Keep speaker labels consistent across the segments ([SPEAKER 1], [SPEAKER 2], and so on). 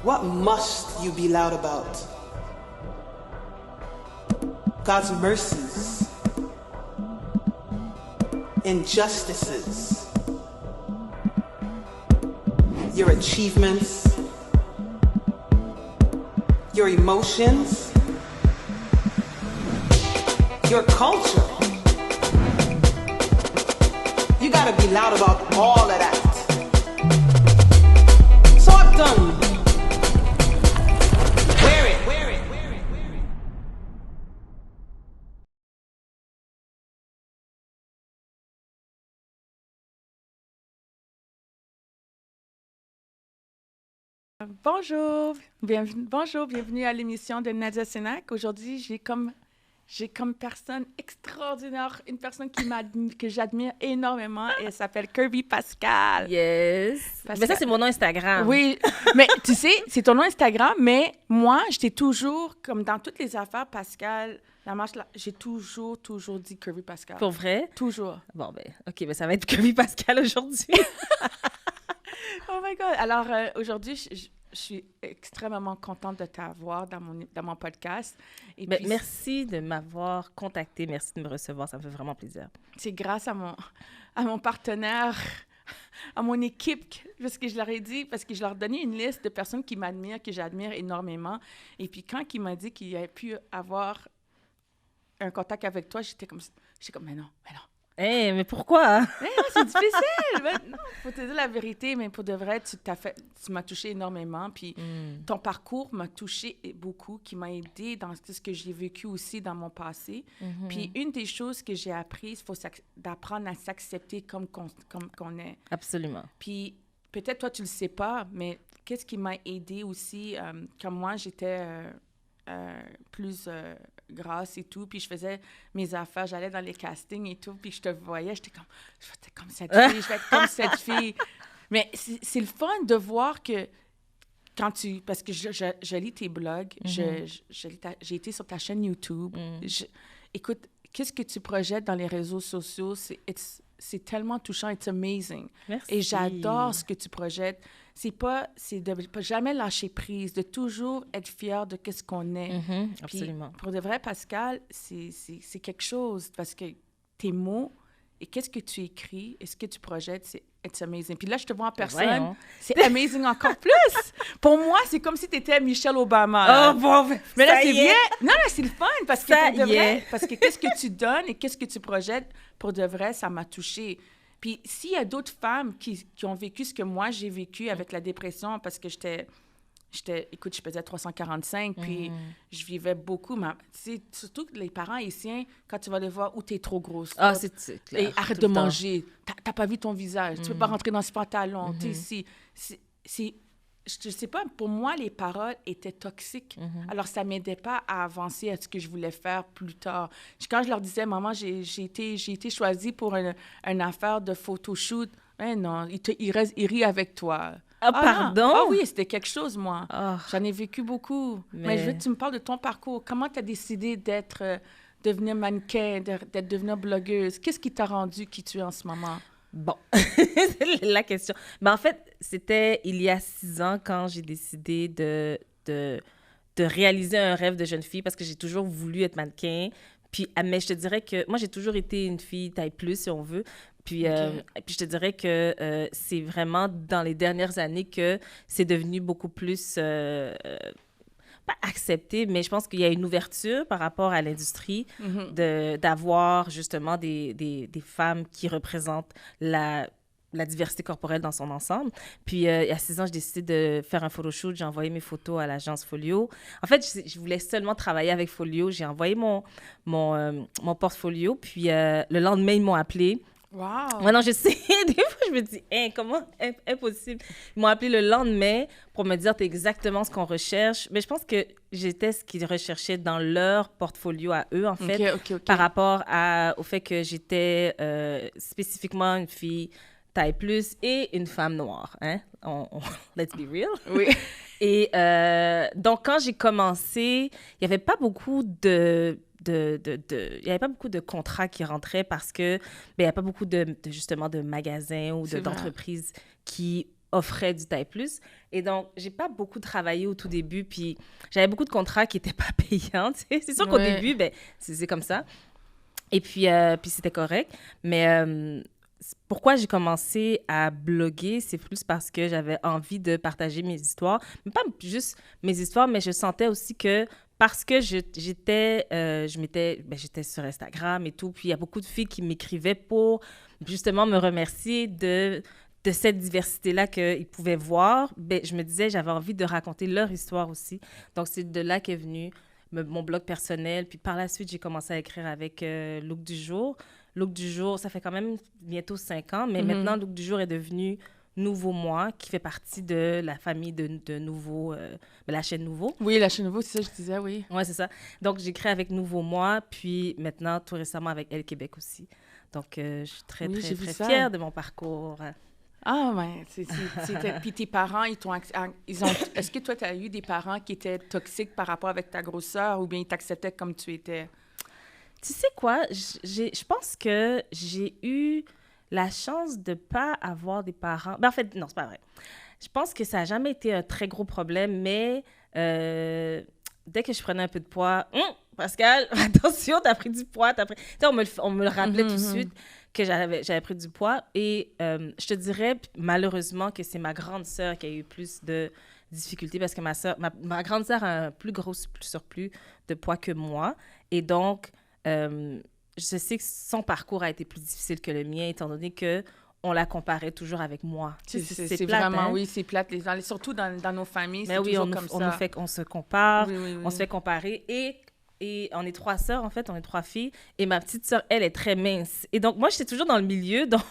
[SPEAKER 1] What must you be loud about? God's mercies, injustices, your achievements, your emotions, your culture. You gotta be loud about all of that. Talk done. Wear it.
[SPEAKER 2] Bienvenue à l'émission de Nadia Sénac. Aujourd'hui, j'ai comme personne extraordinaire, une personne que j'admire énormément, et elle s'appelle Kirby Pascal.
[SPEAKER 3] Yes.
[SPEAKER 2] Pascal.
[SPEAKER 3] Mais ça, c'est mon nom Instagram.
[SPEAKER 2] Oui, mais tu sais, c'est ton nom Instagram, mais moi, j'étais toujours, comme dans toutes les affaires, Pascal, la marche là, j'ai toujours dit Kirby Pascal.
[SPEAKER 3] Pour vrai?
[SPEAKER 2] Toujours.
[SPEAKER 3] Bon, ben, OK, mais ça va être Kirby Pascal aujourd'hui.
[SPEAKER 2] Oh my God! Alors, aujourd'hui, je suis extrêmement contente de t'avoir dans mon podcast. Et
[SPEAKER 3] Ben,
[SPEAKER 2] puis,
[SPEAKER 3] merci de m'avoir contacté. Merci de me recevoir. Ça me fait vraiment plaisir.
[SPEAKER 2] c'est grâce à mon partenaire, à mon équipe, parce que je leur ai dit, parce que je leur donnais une liste de personnes qui m'admirent, que j'admire énormément. Et puis, quand il m'a dit qu'il avait pu avoir un contact avec toi, j'étais comme, mais non.
[SPEAKER 3] Hey, mais pourquoi?
[SPEAKER 2] Mais non, c'est difficile. Mais non, faut te dire la vérité, mais pour de vrai, tu m'as touché énormément. Puis ton parcours m'a touché beaucoup, qui m'a aidé dans ce que j'ai vécu aussi dans mon passé. Puis une des choses que j'ai apprises, il faut d'apprendre à s'accepter comme qu'on est.
[SPEAKER 3] Absolument.
[SPEAKER 2] Puis peut-être toi, tu le sais pas, mais qu'est-ce qui m'a aidé aussi, comme moi, j'étais plus grasse et tout, puis je faisais mes affaires, j'allais dans les castings et tout, puis je te voyais, j'étais comme, je vais être comme cette fille, je vais être comme cette fille. Mais c'est le fun de voir que parce que je lis tes blogs, j'ai été sur ta chaîne YouTube. Écoute, qu'est-ce que tu projettes dans les réseaux sociaux? C'est tellement touchant, it's amazing.
[SPEAKER 3] Merci.
[SPEAKER 2] Et j'adore ce que tu projettes. C'est de pas jamais lâcher prise, de toujours être fier de ce qu'on est. Puis,
[SPEAKER 3] Absolument.
[SPEAKER 2] pour de vrai, Pascal, c'est quelque chose, parce que tes mots et qu'est-ce que tu écris et ce que tu projettes, it's amazing. Puis là, je te vois en personne,
[SPEAKER 3] Voyons.
[SPEAKER 2] c'est amazing encore plus. Pour moi, c'est comme si tu étais Michelle Obama. Là.
[SPEAKER 3] Oh, bon,
[SPEAKER 2] Mais là,
[SPEAKER 3] ça
[SPEAKER 2] c'est
[SPEAKER 3] y est.
[SPEAKER 2] bien. Non, c'est le fun, parce que
[SPEAKER 3] Ça
[SPEAKER 2] pour de
[SPEAKER 3] y
[SPEAKER 2] vrai,
[SPEAKER 3] est.
[SPEAKER 2] parce que qu'est-ce que tu donnes et qu'est-ce que tu projettes, pour de vrai, ça m'a touchée. Puis s'il y a d'autres femmes qui ont vécu ce que moi, j'ai vécu avec la dépression, parce que écoute, je pesais 345, puis je vivais beaucoup. Mais surtout que les parents haïtiens, quand tu vas les voir, où t'es trop grosse.
[SPEAKER 3] Ah, c'est clair.
[SPEAKER 2] Et arrête
[SPEAKER 3] tout
[SPEAKER 2] de
[SPEAKER 3] le temps.
[SPEAKER 2] manger. T'as pas vu ton visage. Tu peux pas rentrer dans ce pantalon. T'es ici. Je sais pas, pour moi, les paroles étaient toxiques. Alors, ça m'aidait pas à avancer à ce que je voulais faire plus tard. Quand je leur disais, maman, j'ai été choisie pour une affaire de photoshoot, ben non, il rit avec toi.
[SPEAKER 3] Ah,
[SPEAKER 2] non.
[SPEAKER 3] pardon?
[SPEAKER 2] Ah oui, c'était quelque chose, moi.
[SPEAKER 3] Oh.
[SPEAKER 2] J'en ai vécu beaucoup. Mais
[SPEAKER 3] Mais
[SPEAKER 2] je veux que tu me parles de ton parcours. Comment tu as décidé devenir mannequin, d'être devenir blogueuse? Qu'est-ce qui t'a rendu qui tu es en ce moment?
[SPEAKER 3] Bon, c'est la question. Mais en fait, c'était il y a 6 ans quand j'ai décidé de réaliser un rêve de jeune fille parce que j'ai toujours voulu être mannequin. Puis, mais je te dirais que moi, j'ai toujours été une fille taille plus, si on veut. Puis, puis je te dirais que c'est vraiment dans les dernières années que c'est devenu beaucoup plus... pas accepté, mais je pense qu'il y a une ouverture par rapport à l'industrie d'avoir justement des femmes qui représentent la diversité corporelle dans son ensemble. Puis, il y a 6 ans, j'ai décidé de faire un photoshoot. J'ai envoyé mes photos à l'agence Folio. En fait, je voulais seulement travailler avec Folio. J'ai envoyé mon portfolio. Puis, le lendemain, ils m'ont appelé.
[SPEAKER 2] Wow!
[SPEAKER 3] Ouais, non, je sais. Des fois, je me dis, comment? Impossible. Ils m'ont appelé le lendemain pour me dire, t'es exactement ce qu'on recherche. Mais je pense que j'étais ce qu'ils recherchaient dans leur portfolio à eux, en fait,
[SPEAKER 2] OK.
[SPEAKER 3] par rapport au fait que j'étais spécifiquement une fille taille plus et une femme noire. Hein? Let's be real.
[SPEAKER 2] Oui.
[SPEAKER 3] Et donc, quand j'ai commencé, il n'y avait pas beaucoup il y avait pas beaucoup de contrats qui rentraient parce que il n'y a pas beaucoup justement de magasins ou d'entreprises qui offraient du taille plus. Et donc, j'ai pas beaucoup travaillé au tout début, puis j'avais beaucoup de contrats qui étaient pas payants, tu sais. C'est sûr qu'au début, ben, c'est comme ça. Et puis c'était correct. Mais pourquoi j'ai commencé à bloguer, c'est plus parce que j'avais envie de partager mes histoires. Mais pas juste mes histoires, mais je sentais aussi que parce que j'étais sur Instagram et tout, puis il y a beaucoup de filles qui m'écrivaient pour justement me remercier de cette diversité-là qu'ils pouvaient voir. Ben, je me disais, j'avais envie de raconter leur histoire aussi. Donc, c'est de là qu'est venu mon blog personnel. Puis par la suite, j'ai commencé à écrire avec Look du jour. Look du jour, ça fait quand même bientôt 5 ans, mais maintenant, Look du jour est devenu Nouveau Moi, qui fait partie de la famille de Nouveau, la chaîne Nouveau.
[SPEAKER 2] Oui, la chaîne Nouveau, c'est ça, je disais, oui.
[SPEAKER 3] Oui, c'est ça. Donc, j'écris avec Nouveau Moi, puis maintenant, tout récemment, avec Elle Québec aussi. Donc, je suis très fière de mon parcours.
[SPEAKER 2] Ah, ouais. Puis tes parents, est-ce que toi, tu as eu des parents qui étaient toxiques par rapport avec ta grosseur ou bien ils t'acceptaient comme tu étais?
[SPEAKER 3] Tu sais quoi? Je pense que j'ai eu la chance de ne pas avoir des parents... Ben, en fait, non, c'est pas vrai. Je pense que ça n'a jamais été un très gros problème, mais dès que je prenais un peu de poids, Pascal, attention, t'as pris du poids, t'as pris... Tu sais, on me le rappelait tout de suite que j'avais pris du poids. Et je te dirais, malheureusement, que c'est ma grande sœur qui a eu plus de difficultés parce que ma grande sœur a un plus gros surplus de poids que moi. Et donc, je sais que son parcours a été plus difficile que le mien, étant donné qu'on la comparait toujours avec moi.
[SPEAKER 2] C'est
[SPEAKER 3] plate,
[SPEAKER 2] vraiment,
[SPEAKER 3] hein?
[SPEAKER 2] Oui, c'est plate. Surtout dans nos familles,
[SPEAKER 3] mais
[SPEAKER 2] c'est
[SPEAKER 3] oui,
[SPEAKER 2] toujours comme ça.
[SPEAKER 3] On se compare,
[SPEAKER 2] oui.
[SPEAKER 3] on se fait comparer. Et on est 3 sœurs, en fait, on est 3 filles. Et ma petite sœur, elle, est très mince. Et donc, moi, j'étais toujours dans le milieu. Donc,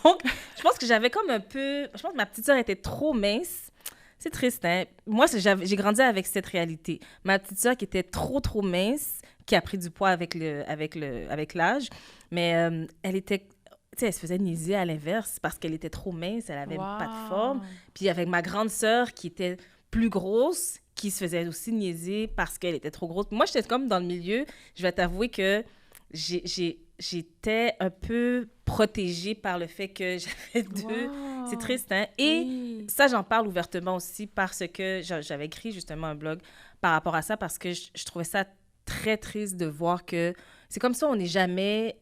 [SPEAKER 3] je pense que j'avais comme un peu... Je pense que ma petite sœur était trop mince. C'est triste, hein? Moi, j'ai grandi avec cette réalité. Ma petite sœur qui était trop mince, qui a pris du poids avec l'âge, mais elle était... Tu sais, elle se faisait niaiser à l'inverse parce qu'elle était trop mince, elle avait pas de forme. Puis avec ma grande sœur qui était plus grosse, qui se faisait aussi niaiser parce qu'elle était trop grosse. Moi, j'étais comme dans le milieu. Je vais t'avouer que j'étais un peu protégée par le fait que j'avais deux. C'est triste, hein? Et ça, j'en parle ouvertement aussi parce que j'avais écrit justement un blog par rapport à ça parce que je trouvais ça très triste de voir que c'est comme ça, on n'est jamais...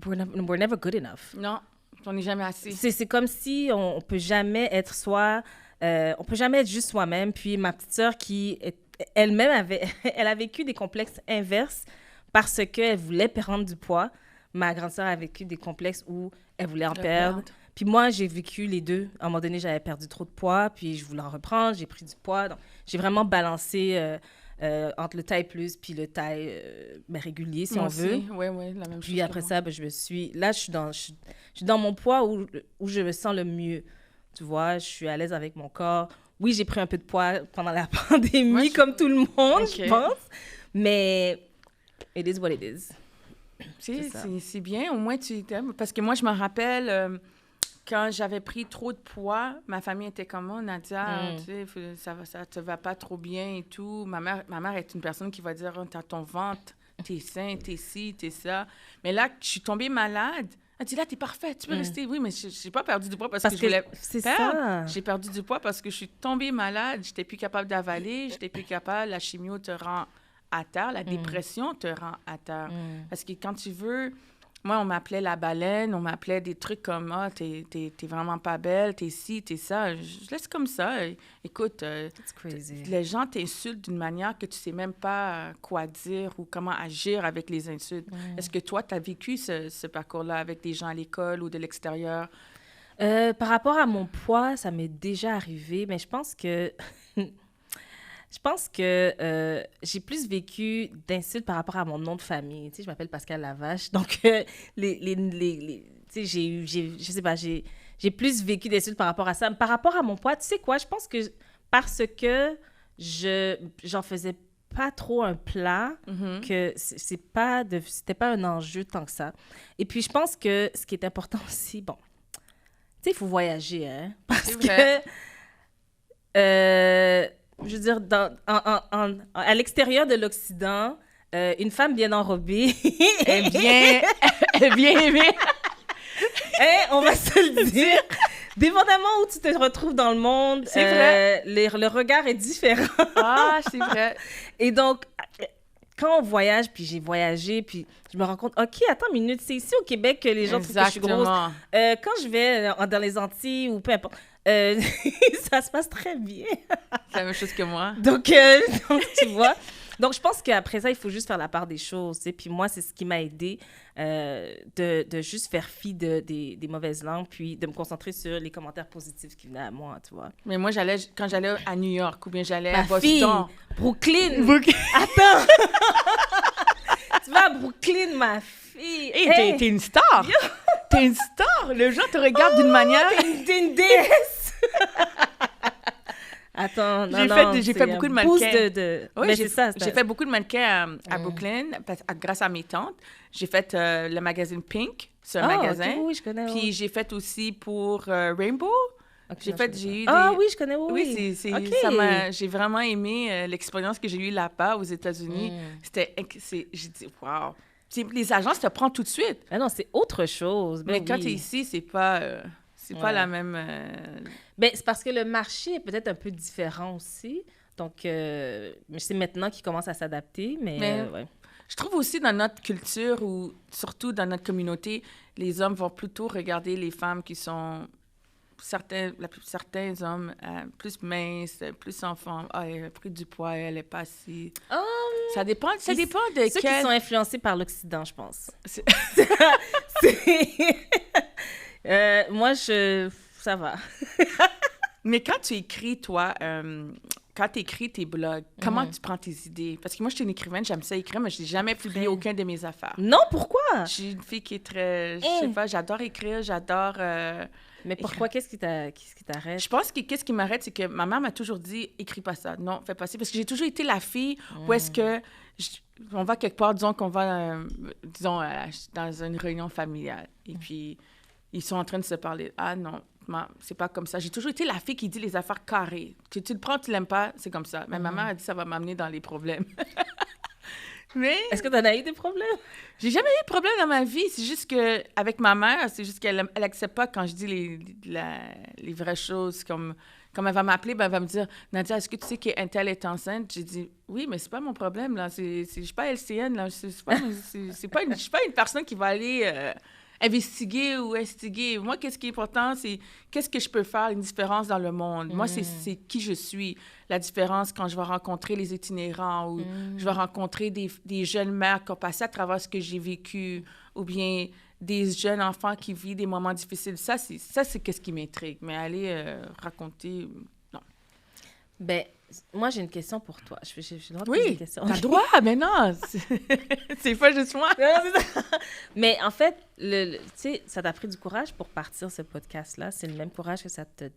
[SPEAKER 3] We're never good enough.
[SPEAKER 2] Non, on n'est jamais assez.
[SPEAKER 3] C'est comme si on peut jamais être on peut jamais être juste soi-même. Puis ma petite sœur elle-même elle a vécu des complexes inverses parce qu'elle voulait prendre du poids. Ma grande sœur a vécu des complexes où elle voulait en perdre. Puis moi, j'ai vécu les deux. À un moment donné, j'avais perdu trop de poids, puis je voulais en reprendre, j'ai pris du poids. Donc, j'ai vraiment balancé entre le taille plus puis le taille régulier, si on veut.
[SPEAKER 2] Oui, la même chose.
[SPEAKER 3] Puis après ça, ben, là, je suis dans mon poids où je me sens le mieux. Tu vois, je suis à l'aise avec mon corps. Oui, j'ai pris un peu de poids pendant la pandémie, comme tout le monde, je pense. Mais it is what it is.
[SPEAKER 2] C'est bien, au moins tu t'aimes. Parce que moi, je me rappelle, quand j'avais pris trop de poids, ma famille était comme, oh, Nadia, tu sais, ça te va pas trop bien et tout. Ma mère est une personne qui va dire, oh, t'as ton ventre, t'es sain, t'es ci, t'es ça. Mais là, je suis tombée malade. Elle dit, là, t'es parfaite, tu peux rester. Oui, mais j'ai pas perdu du poids parce que je voulais
[SPEAKER 3] c'est
[SPEAKER 2] perdre.
[SPEAKER 3] ça.
[SPEAKER 2] J'ai perdu du poids parce que je suis tombée malade. J'étais plus capable d'avaler, j'étais plus capable. La chimio te rend à terre, la dépression te rend à terre. Parce que quand tu veux... Moi, on m'appelait la baleine, on m'appelait des trucs comme « Ah, t'es vraiment pas belle, t'es ci, t'es ça. » Je laisse comme ça. Écoute, les gens t'insultent d'une manière que tu sais même pas quoi dire ou comment agir avec les insultes. Est-ce que toi, tu as vécu ce parcours-là avec des gens à l'école ou de l'extérieur?
[SPEAKER 3] Par rapport à mon poids, ça m'est déjà arrivé, mais je pense que... j'ai plus vécu d'insultes par rapport à mon nom de famille. Tu sais, je m'appelle Pascal Lavache. Donc, tu sais, je sais pas, j'ai plus vécu d'insultes par rapport à ça. Par rapport à mon poids, tu sais quoi? Je pense que parce que j'en faisais pas trop un plat, que c'était pas un enjeu tant que ça. Et puis, je pense que ce qui est important aussi, bon, tu sais, il faut voyager, hein? Parce que... je veux dire, à l'extérieur de l'Occident, une femme bien enrobée est bien
[SPEAKER 2] aimée.
[SPEAKER 3] on va se le dire. Dépendamment où tu te retrouves dans le monde,
[SPEAKER 2] C'est vrai.
[SPEAKER 3] le regard est différent.
[SPEAKER 2] Ah, c'est vrai.
[SPEAKER 3] Et donc, quand on voyage, puis j'ai voyagé, puis je me rends compte, OK, attends une minute, c'est ici au Québec que les gens trouvent que je suis grosse.
[SPEAKER 2] Exactement.
[SPEAKER 3] Quand je vais dans les Antilles ou peu importe, ça se passe très bien.
[SPEAKER 2] C'est la même chose que moi.
[SPEAKER 3] Donc, tu vois. Donc, je pense qu'après ça, il faut juste faire la part des choses. Tu sais. Puis moi, c'est ce qui m'a aidé de juste faire fi des mauvaises langues, puis de me concentrer sur les commentaires positifs qui venaient à moi, tu vois.
[SPEAKER 2] Mais moi, quand j'allais à New York ou bien j'allais à
[SPEAKER 3] Ma fille,
[SPEAKER 2] Boston.
[SPEAKER 3] Brooklyn. Attends. Tu vas à Brooklyn, ma fille.
[SPEAKER 2] Hey, t'es une star! T'es une star! Les gens te regardent d'une manière...
[SPEAKER 3] T'es une déesse. Attends, non,
[SPEAKER 2] J'ai fait beaucoup de mannequins. Oui,
[SPEAKER 3] mais c'est ça.
[SPEAKER 2] J'ai fait beaucoup de mannequins à Brooklyn grâce à mes tantes. J'ai fait le magazine Pink, c'est un magasin.
[SPEAKER 3] Oui, je connais.
[SPEAKER 2] Puis j'ai fait aussi pour Rainbow.
[SPEAKER 3] Okay,
[SPEAKER 2] j'ai eu
[SPEAKER 3] Ah
[SPEAKER 2] des...
[SPEAKER 3] oui, je connais, oui.
[SPEAKER 2] Oui, j'ai vraiment aimé l'expérience que j'ai eue là-bas aux États-Unis. J'ai dit, wow. Les agences te prennent tout de suite.
[SPEAKER 3] Ah non, c'est autre chose.
[SPEAKER 2] Mais quand tu es ici, c'est pas la même...
[SPEAKER 3] Ben, c'est parce que le marché est peut-être un peu différent aussi. Donc, c'est maintenant qu'ils commencent à s'adapter, mais ouais.
[SPEAKER 2] Je trouve aussi dans notre culture, ou surtout dans notre communauté, les hommes vont plutôt regarder les femmes qui sont... Certains hommes plus minces, plus enfants. Ah, elle a pris du poids, elle est pas si... Ça dépend de
[SPEAKER 3] ceux qui sont influencés par l'Occident, je pense. Moi, ça va.
[SPEAKER 2] Mais quand tu écris, toi, quand tu écris tes blogs, comment tu prends tes idées? Parce que moi, je suis une écrivaine, j'aime ça écrire, mais je n'ai jamais publié aucun de mes affaires.
[SPEAKER 3] Non, pourquoi?
[SPEAKER 2] Je suis une fille qui est très... Je sais pas, j'adore écrire, j'adore...
[SPEAKER 3] Mais pourquoi? Qu'est-ce qui t'arrête?
[SPEAKER 2] Je pense que qu'est-ce qui m'arrête, c'est que ma mère m'a toujours dit « écris pas ça, non, fais pas ça ». Parce que j'ai toujours été la fille où est-ce que... on va quelque part, disons qu'on va, dans une réunion familiale. Et puis, ils sont en train de se parler. Ah non, c'est pas comme ça. J'ai toujours été la fille qui dit les affaires carrées. Que tu le prends, tu l'aimes pas, c'est comme ça. Mais ma mère a dit ça va m'amener dans les problèmes. Mais...
[SPEAKER 3] Est-ce que tu en as eu des problèmes?
[SPEAKER 2] J'ai jamais eu de problème dans ma vie. C'est juste que avec ma mère, c'est juste qu'elle accepte pas quand je dis les vraies choses. Comme elle va m'appeler, ben, elle va me dire « Nadia, est-ce que tu sais qu'un tel est enceinte? » J'ai dit « Oui, mais c'est pas mon problème, là. Je suis pas LCN, là. Je suis pas une personne qui va aller investiguer ou instiguer. Moi, qu'est-ce qui est important, c'est qu'est-ce que je peux faire, une différence dans le monde. Moi, c'est qui je suis. La différence quand je vais rencontrer les itinérants ou je vais rencontrer des jeunes mères qui ont passé à travers ce que j'ai vécu ou bien des jeunes enfants qui vivent des moments difficiles. Ça, c'est qu'est-ce qui m'intrigue. Mais aller raconter, non.
[SPEAKER 3] Ben, moi, j'ai une question pour toi. J'ai le droit de
[SPEAKER 2] poser
[SPEAKER 3] des questions.
[SPEAKER 2] T'as le droit, mais non. C'est pas juste moi.
[SPEAKER 3] Mais en fait, tu sais, ça t'a pris du courage pour partir ce podcast-là. C'est le même courage que ça te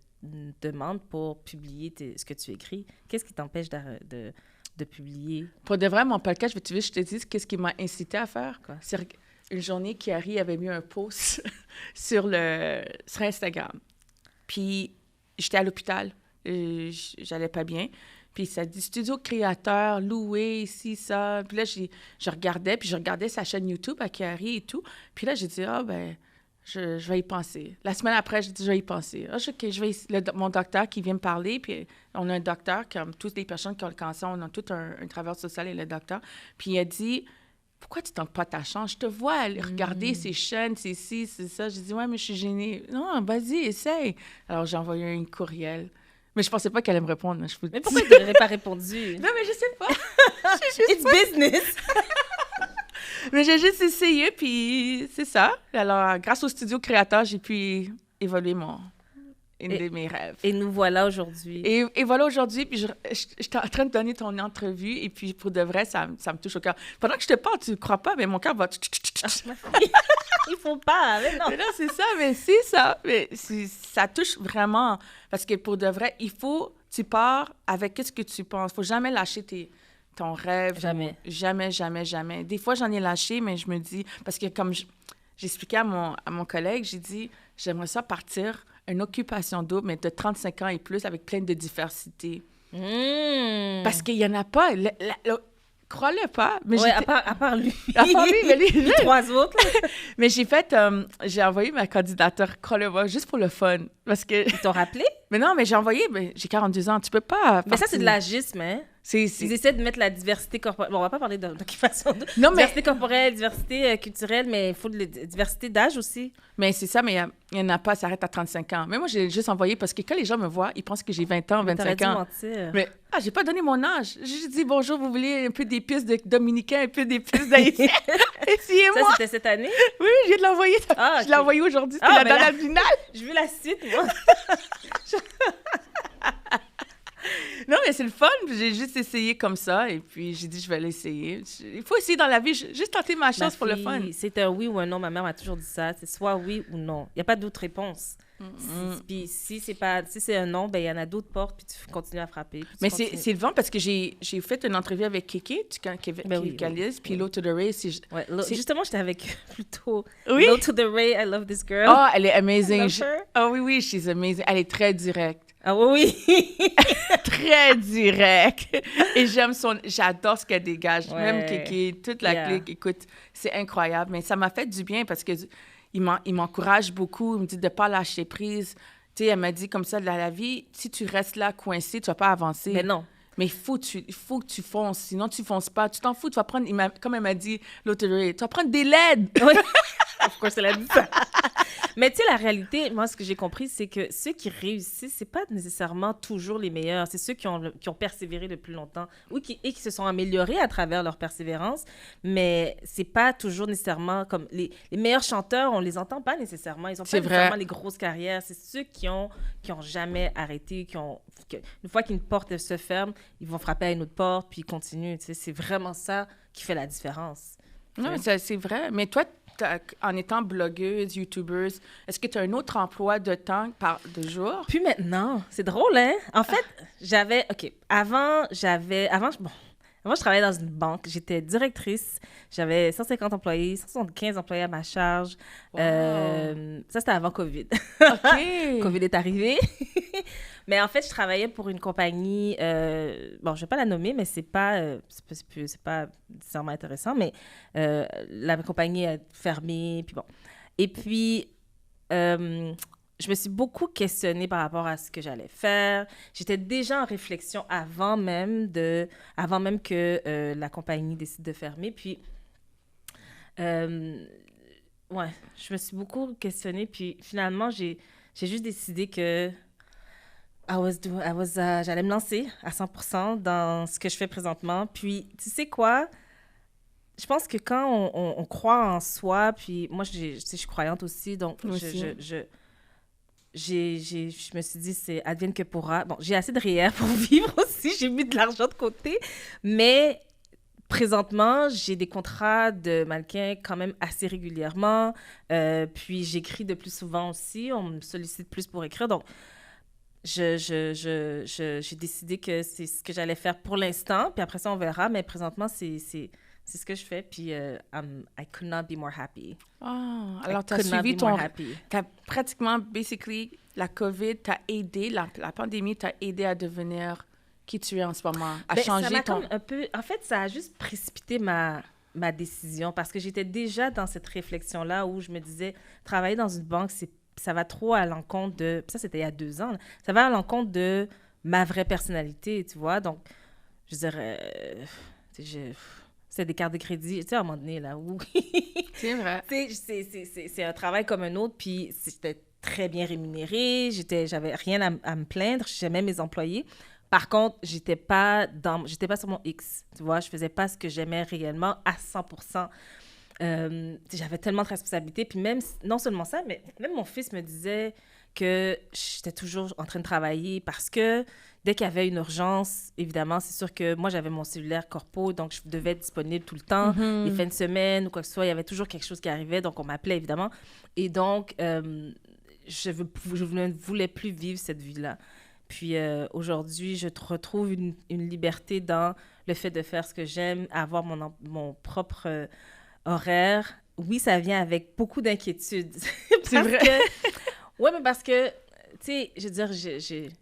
[SPEAKER 3] demande pour publier ce que tu écris. Qu'est-ce qui t'empêche de publier?
[SPEAKER 2] Pour de vrai, mon podcast, je te dis qu'est-ce qui m'a incité à faire.
[SPEAKER 3] Quoi?
[SPEAKER 2] C'est une journée, Kiari avait mis un post sur Instagram. Puis, j'étais à l'hôpital. J'allais pas bien. Puis ça dit studio créateur, loué, ici, ça. Puis là, je regardais sa chaîne YouTube à Kiari et tout. Puis là, j'ai dit, je vais y penser. La semaine après, j'ai dit, je vais y penser. Mon docteur qui vient me parler, puis on a un docteur, comme toutes les personnes qui ont le cancer, on a tout un travailleur social et le docteur. Puis il a dit, pourquoi tu ne tentes pas ta chance? Je te vois aller regarder ces chaînes, c'est ci, c'est ça. J'ai dit, ouais, mais je suis gênée. Non, vas-y, essaye. Alors, j'ai envoyé un courriel. Mais je pensais pas qu'elle allait me répondre.
[SPEAKER 3] Mais pourquoi tu n'aurais pas répondu?
[SPEAKER 2] Non, mais je sais pas.
[SPEAKER 3] It's business!
[SPEAKER 2] Mais j'ai juste essayé, puis c'est ça. Alors, grâce au studio créateur, j'ai pu évoluer de mes rêves.
[SPEAKER 3] Et nous voilà aujourd'hui.
[SPEAKER 2] Et voilà aujourd'hui, puis j'étais en train de donner ton entrevue, et puis pour de vrai, ça me touche au cœur. Pendant que je te parle, tu ne crois pas, mais mon cœur va...
[SPEAKER 3] Il faut pas, mais non.
[SPEAKER 2] Mais là, c'est ça, mais c'est ça. Mais ça touche vraiment. Parce que pour de vrai, tu pars avec ce que tu penses. Il ne faut jamais lâcher ton rêve.
[SPEAKER 3] Jamais.
[SPEAKER 2] Jamais. Des fois, j'en ai lâché, mais je me dis... Parce que comme j'expliquais à mon collègue, j'ai dit, j'aimerais ça partir une occupation double, mais de 35 ans et plus, avec plein de diversité. Parce qu'il n'y en a pas. crois-le pas. Mais
[SPEAKER 3] Ouais,
[SPEAKER 2] j'étais-
[SPEAKER 3] à part lui.
[SPEAKER 2] À part lui, mais lui-
[SPEAKER 3] les 3 autres, là.
[SPEAKER 2] Mais j'ai envoyé ma candidature, crois-le pas, juste pour le fun. Parce que,
[SPEAKER 3] Ils t'ont rappelé?
[SPEAKER 2] mais non, mais j'ai envoyé, j'ai 42 ans, tu peux pas.
[SPEAKER 3] Mais ça, c'est de
[SPEAKER 2] partir.
[SPEAKER 3] l'agisme, hein?
[SPEAKER 2] C'est-
[SPEAKER 3] Ils essaient de mettre la diversité corporelle. Bon, on va pas parler d'occupation.
[SPEAKER 2] Non, mais-
[SPEAKER 3] Diversité corporelle, diversité culturelle, mais il faut de la diversité d'âge aussi.
[SPEAKER 2] Mais c'est ça, mais il y en a pas, ça arrête à 35 ans. Mais moi, j'ai juste envoyé parce que quand les gens me voient, ils pensent que j'ai 20 ans,
[SPEAKER 3] T'aurais
[SPEAKER 2] 25
[SPEAKER 3] dû
[SPEAKER 2] ans.
[SPEAKER 3] mentir.
[SPEAKER 2] Mais, j'ai pas donné mon âge. J'ai juste dit, bonjour, vous voulez un peu d'épices de Dominicains, un peu d'épices d'Haïtiens?
[SPEAKER 3] Ça,
[SPEAKER 2] Essayez-moi.
[SPEAKER 3] c'était cette année?
[SPEAKER 2] Oui, je viens de l'envoyer.
[SPEAKER 3] Ah,
[SPEAKER 2] Je l'ai
[SPEAKER 3] ok.
[SPEAKER 2] envoyé aujourd'hui. C'était
[SPEAKER 3] Ah,
[SPEAKER 2] la
[SPEAKER 3] mais là-
[SPEAKER 2] dernière finale.
[SPEAKER 3] Je veux la suite, moi.
[SPEAKER 2] Non, mais c'est le fun. Puis j'ai juste essayé comme ça. Et puis, j'ai dit, je vais l'essayer. Il faut essayer dans la vie. Juste tenter ma chance pour le fun.
[SPEAKER 3] C'est un oui ou un non. Ma mère m'a toujours dit ça. C'est soit oui ou non. Il n'y a pas d'autre réponse. Puis si c'est un non, ben il y en a d'autres portes, puis tu continues à frapper. Puis tu
[SPEAKER 2] Mais
[SPEAKER 3] continues.
[SPEAKER 2] c'est le fun parce que j'ai fait une entrevue avec Kéké,
[SPEAKER 3] Ben oui,
[SPEAKER 2] Calice, puis
[SPEAKER 3] oui.
[SPEAKER 2] Low to the Race.
[SPEAKER 3] Ouais,
[SPEAKER 2] c'est-
[SPEAKER 3] justement, j'étais avec plutôt
[SPEAKER 2] Oui?
[SPEAKER 3] Low to the Ray, I love this girl.
[SPEAKER 2] Ah, elle est
[SPEAKER 3] I
[SPEAKER 2] amazing.
[SPEAKER 3] love her.
[SPEAKER 2] Ah oui, oui, she's amazing. Elle est très directe.
[SPEAKER 3] Ah oui, oui.
[SPEAKER 2] Très directe. Et j'adore ce qu'elle dégage.
[SPEAKER 3] Ouais.
[SPEAKER 2] Même Kéké, toute la
[SPEAKER 3] Yeah.
[SPEAKER 2] clique, écoute, c'est incroyable. Mais ça m'a fait du bien parce que il m'encourage beaucoup. Il me dit de ne pas lâcher prise. Tu sais, elle m'a dit comme ça, dans la vie, si tu restes là coincé, tu vas pas avancer.
[SPEAKER 3] Mais non.
[SPEAKER 2] Mais il faut que tu fonces. Sinon, tu fonces pas. Tu t'en fous. Tu vas prendre, comme elle m'a dit, l'autre, tu vas prendre des LED.
[SPEAKER 3] Oui. Of course, elle a dit ça. Mais tu sais, la réalité, moi, ce que j'ai compris, c'est que ceux qui réussissent, c'est pas nécessairement toujours les meilleurs. C'est ceux qui ont persévéré le plus longtemps et qui se sont améliorés à travers leur persévérance. Mais c'est pas toujours nécessairement comme... Les meilleurs chanteurs, on les entend pas nécessairement. Ils ont pas
[SPEAKER 2] C'est vrai.
[SPEAKER 3] nécessairement les grosses carrières. C'est ceux qui ont jamais arrêté, une fois qu'une porte se ferme, ils vont frapper à une autre porte, puis ils continuent. Tu sais, c'est vraiment ça qui fait la différence.
[SPEAKER 2] Non, c'est vrai. Mais toi, en étant blogueuse, youtubeuse, est-ce que tu as un autre emploi de temps de jour?
[SPEAKER 3] Puis maintenant, c'est drôle, hein? En fait, avant, je travaillais dans une banque. J'étais directrice. J'avais 150 employés, 175 employés à ma charge.
[SPEAKER 2] Wow.
[SPEAKER 3] Ça, c'était avant COVID.
[SPEAKER 2] OK.
[SPEAKER 3] COVID est arrivé. Mais en fait, je travaillais pour une compagnie, bon, je ne vais pas la nommer, mais c'est pas nécessairement intéressant, mais la compagnie a fermé, puis bon. Et puis, je me suis beaucoup questionnée par rapport à ce que j'allais faire. J'étais déjà en réflexion avant même que la compagnie décide de fermer. Puis, ouais, je me suis beaucoup questionnée. Puis finalement, j'ai juste décidé que j'allais me lancer à 100% dans ce que je fais présentement. Puis, tu sais quoi? Je pense que quand on croit en soi, puis moi, je suis croyante aussi, donc je me suis dit, c'est advienne que pourra. Bon, j'ai assez de REER pour vivre aussi, j'ai mis de l'argent de côté, mais présentement, j'ai des contrats de mannequin quand même assez régulièrement, puis j'écris de plus souvent aussi, on me sollicite plus pour écrire, donc j'ai décidé que c'est ce que j'allais faire pour l'instant, puis après ça, on verra, mais présentement, c'est ce que je fais, puis I could not be more happy.
[SPEAKER 2] Ah, alors tu as
[SPEAKER 3] I could not
[SPEAKER 2] suivi
[SPEAKER 3] be more
[SPEAKER 2] ton...
[SPEAKER 3] happy.
[SPEAKER 2] Tu as pratiquement, basically, la COVID t'a aidé, la pandémie t'a aidé à devenir qui tu es en ce moment, à
[SPEAKER 3] Ben,
[SPEAKER 2] changer
[SPEAKER 3] ça m'a
[SPEAKER 2] ton...
[SPEAKER 3] comme un peu... En fait, ça a juste précipité ma décision parce que j'étais déjà dans cette réflexion-là où je me disais, travailler dans une banque, ça va trop à l'encontre de... Ça, c'était il y a 2 ans. Là. Ça va à l'encontre de ma vraie personnalité, tu vois. Donc, je dirais... c'est des cartes de crédit, tu sais, à un moment donné, là, où...
[SPEAKER 2] C'est vrai.
[SPEAKER 3] c'est un travail comme un autre, puis c'était très bien rémunéré, j'avais rien à me plaindre, j'aimais mes employés. Par contre, j'étais pas sur mon X, tu vois, je faisais pas ce que j'aimais réellement à 100%. J'avais tellement de responsabilités, puis même, non seulement ça, mais même mon fils me disait que j'étais toujours en train de travailler parce que dès qu'il y avait une urgence, évidemment, c'est sûr que moi, j'avais mon cellulaire corpo, donc je devais être disponible tout le temps. Les fins de semaine ou quoi que ce soit, il y avait toujours quelque chose qui arrivait, donc on m'appelait, évidemment. Et donc, je ne voulais plus vivre cette vie-là. Puis aujourd'hui, je retrouve une liberté dans le fait de faire ce que j'aime, avoir mon propre horaire. Oui, ça vient avec beaucoup d'inquiétudes.
[SPEAKER 2] C'est vrai.
[SPEAKER 3] Oui, mais parce que, tu sais, je veux dire,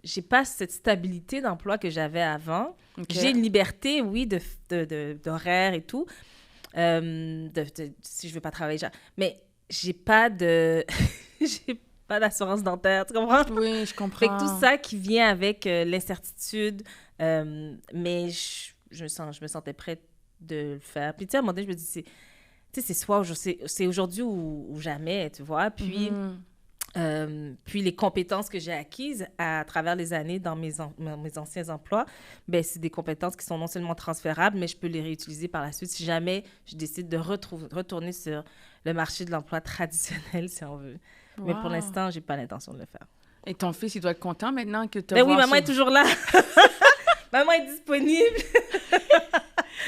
[SPEAKER 3] j'ai pas cette stabilité d'emploi que j'avais avant.
[SPEAKER 2] OK.
[SPEAKER 3] J'ai une liberté, oui, d'horaire et tout. Si je veux pas travailler, mais j'ai pas de... j'ai pas d'assurance dentaire, tu comprends?
[SPEAKER 2] Oui, je comprends.
[SPEAKER 3] Fait que tout ça qui vient avec l'incertitude, mais je me sentais prête de le faire. Puis tu sais, à un moment donné, je me dis, c'est soit c'est aujourd'hui ou jamais, tu vois. Puis, puis les compétences que j'ai acquises à travers les années dans mes anciens emplois, ben c'est des compétences qui sont non seulement transférables, mais je peux les réutiliser par la suite si jamais je décide de retourner sur le marché de l'emploi traditionnel, si on veut. Mais pour
[SPEAKER 2] Wow.
[SPEAKER 3] l'instant, j'ai pas l'intention de le faire.
[SPEAKER 2] Et ton fils, il doit être content maintenant que tu
[SPEAKER 3] Ben oui, maman est toujours là. Maman est disponible.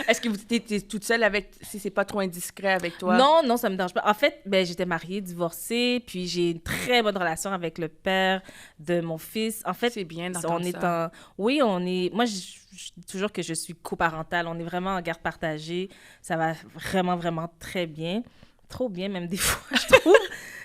[SPEAKER 2] Est-ce que tu étais toute seule avec... Si c'est pas trop indiscret avec toi?
[SPEAKER 3] Non, ça me dérange pas. En fait, ben, j'étais mariée, divorcée, puis j'ai une très bonne relation avec le père de mon fils. En fait,
[SPEAKER 2] C'est bien
[SPEAKER 3] on
[SPEAKER 2] d'entendre
[SPEAKER 3] est
[SPEAKER 2] ça.
[SPEAKER 3] Oui, on est... Moi, je dis toujours que je suis coparentale. On est vraiment en garde partagée. Ça va vraiment, vraiment très bien. Trop bien, même des fois, je trouve.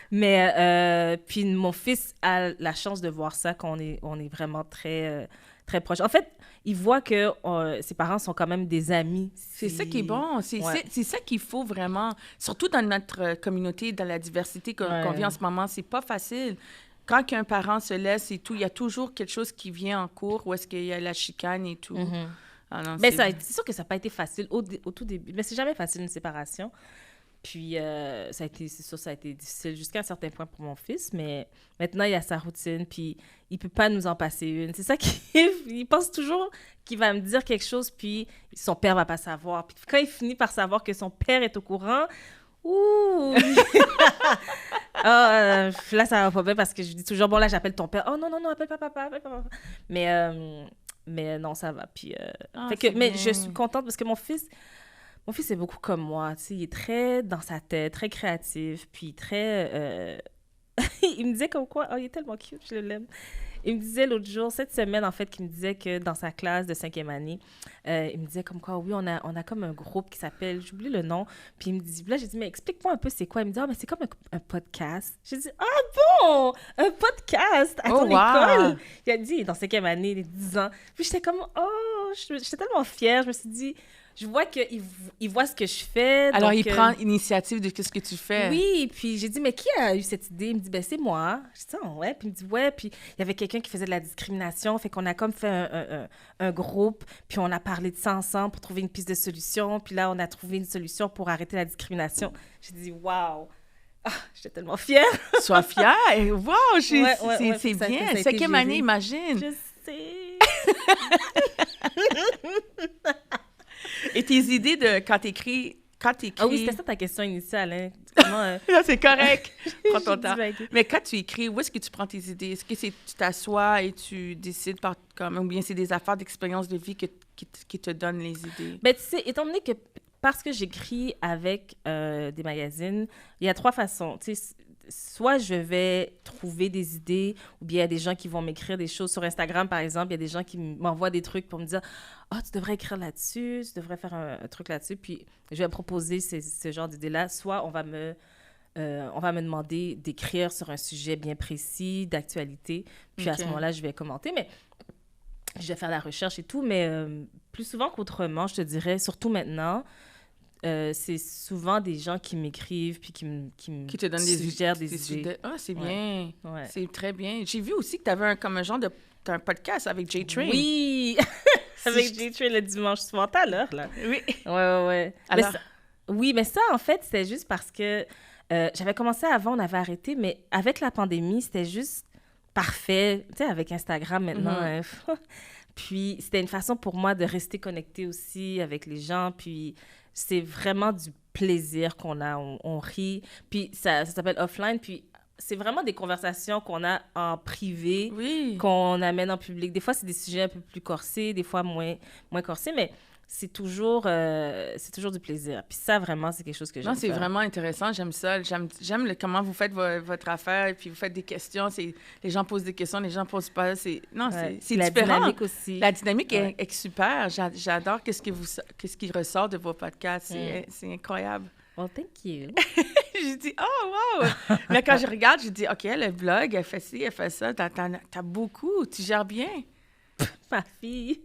[SPEAKER 3] Mais puis mon fils a la chance de voir ça, qu'on est vraiment très, très proches. En fait, il voit que ses parents sont quand même des amis.
[SPEAKER 2] C'est ça qui est bon.
[SPEAKER 3] Ouais.
[SPEAKER 2] C'est ça qu'il faut vraiment. Surtout dans notre communauté, dans la diversité qu'on vit en ce moment. C'est pas facile. Quand un parent se laisse et tout, il y a toujours quelque chose qui vient en cours où est-ce qu'il y a la chicane et tout. Ah non,
[SPEAKER 3] Mais c'est sûr que ça n'a pas été facile au tout début. Mais c'est jamais facile une séparation. Puis, ça a été difficile jusqu'à un certain point pour mon fils, mais maintenant, il a sa routine, puis il ne peut pas nous en passer une. C'est ça il pense toujours qu'il va me dire quelque chose, puis son père ne va pas savoir. Puis quand il finit par savoir que son père est au courant, ouh! Là, ça va pas bien parce que je dis toujours, bon, là, j'appelle ton père. Oh non, appelle pas papa, appelle pas papa. Mais non, ça va. Puis, mais je suis contente parce que mon fils est beaucoup comme moi, tu sais, il est très dans sa tête, très créatif, puis très... il me disait comme quoi, oh, il est tellement cute, je l'aime. Il me disait l'autre jour, cette semaine, en fait, qu'il me disait que dans sa classe de 5e année, il me disait comme quoi, oui, on a comme un groupe qui s'appelle, j'oublie le nom, puis il me dit, là, j'ai dit, mais explique-moi un peu c'est quoi. Il me dit, mais c'est comme un podcast. J'ai dit, bon, un podcast à ton école. Il a dit, il est dans 5e année, il a 10 ans. Puis j'étais comme, j'étais tellement fière, je me suis dit, je vois qu'il voit ce que je fais.
[SPEAKER 2] Alors,
[SPEAKER 3] donc,
[SPEAKER 2] il prend l'initiative de ce que tu fais.
[SPEAKER 3] Oui, puis j'ai dit, mais qui a eu cette idée? Il me dit, ben c'est moi. Je dis, ouais. Puis il me dit, ouais. Puis il y avait quelqu'un qui faisait de la discrimination. Fait qu'on a comme fait un groupe. Puis on a parlé de ça ensemble pour trouver une piste de solution. Puis là, on a trouvé une solution pour arrêter la discrimination. J'ai dit, waouh! Ah, j'étais tellement fière.
[SPEAKER 2] Sois fière. Wow, c'est
[SPEAKER 3] ça,
[SPEAKER 2] bien.
[SPEAKER 3] ça a été
[SPEAKER 2] 5e
[SPEAKER 3] géré.
[SPEAKER 2] année, imagine.
[SPEAKER 3] Je sais.
[SPEAKER 2] Et tes idées de quand t'écris...
[SPEAKER 3] Ah oui, c'était ça ta question initiale. Hein? Comment,
[SPEAKER 2] Non, c'est correct. Prends ton
[SPEAKER 3] J'ai
[SPEAKER 2] temps.
[SPEAKER 3] divagué.
[SPEAKER 2] Mais quand tu écris, où est-ce que tu prends tes idées? Est-ce que tu t'assois et tu décides ou bien c'est des affaires d'expérience de vie qui te donnent les idées?
[SPEAKER 3] Ben, tu sais, étant donné que parce que j'écris avec des magazines, il y a 3 façons. Tu sais, soit je vais trouver des idées, ou bien il y a des gens qui vont m'écrire des choses sur Instagram, par exemple. Il y a des gens qui m'envoient des trucs pour me dire « Ah, tu devrais écrire là-dessus, tu devrais faire un truc là-dessus. » Puis je vais proposer ce genre d'idées-là. Soit on va me demander d'écrire sur un sujet bien précis, d'actualité. Puis à ce moment-là, je vais commenter. Mais je vais faire la recherche et tout. Mais plus souvent qu'autrement, je te dirais, surtout maintenant, c'est souvent des gens qui m'écrivent puis qui
[SPEAKER 2] Qui te donnent
[SPEAKER 3] suggèrent
[SPEAKER 2] des
[SPEAKER 3] des idées.
[SPEAKER 2] idées. Ah, c'est bien.
[SPEAKER 3] Ouais.
[SPEAKER 2] C'est très bien. J'ai vu aussi que tu avais comme un genre de... T'as un podcast avec J-Train.
[SPEAKER 3] Oui! Avec J-Train le dimanche soir, à l'heure, là.
[SPEAKER 2] Oui.
[SPEAKER 3] Ouais.
[SPEAKER 2] Alors...
[SPEAKER 3] Mais ça, en fait, c'était juste parce que j'avais commencé avant, on avait arrêté, mais avec la pandémie, c'était juste parfait. Tu sais, avec Instagram maintenant. Puis c'était une façon pour moi de rester connectée aussi avec les gens. Puis c'est vraiment du plaisir qu'on a. On rit. Puis ça s'appelle Offline. Puis c'est vraiment des conversations qu'on a en privé, qu'on amène en public. Des fois, c'est des sujets un peu plus corsés, des fois moins corsés, mais c'est toujours du plaisir. Puis ça, vraiment, c'est quelque chose que j'aime.
[SPEAKER 2] Non, c'est vraiment intéressant. J'aime ça. J'aime comment vous faites votre affaire, puis vous faites des questions. Les gens posent des questions, les gens posent pas. C'est différent.
[SPEAKER 3] La dynamique aussi.
[SPEAKER 2] La dynamique est super. J'adore qu'est-ce qui ressort de vos podcasts. C'est incroyable.
[SPEAKER 3] Well, thank you.
[SPEAKER 2] J'ai dit, oh, wow! Mais quand je regarde, je dis, OK, le blog, elle fait ci, elle fait ça. T'as beaucoup, tu gères bien.
[SPEAKER 3] Ma fille.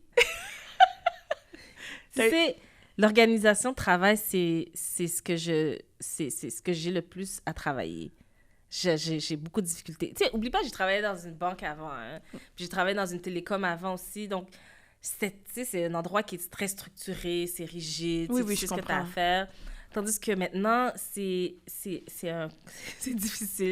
[SPEAKER 3] Tu sais, l'organisation de travail, c'est ce que j'ai le plus à travailler. J'ai beaucoup de difficultés. Tu sais, oublie pas, j'ai travaillé dans une banque avant, hein. Puis j'ai travaillé dans une télécom avant aussi, donc c'est un endroit qui est très structuré, c'est rigide,
[SPEAKER 2] Oui,
[SPEAKER 3] tu
[SPEAKER 2] oui,
[SPEAKER 3] sais
[SPEAKER 2] je
[SPEAKER 3] ce que tu as à
[SPEAKER 2] comprends.
[SPEAKER 3] faire. Tandis que maintenant, c'est difficile.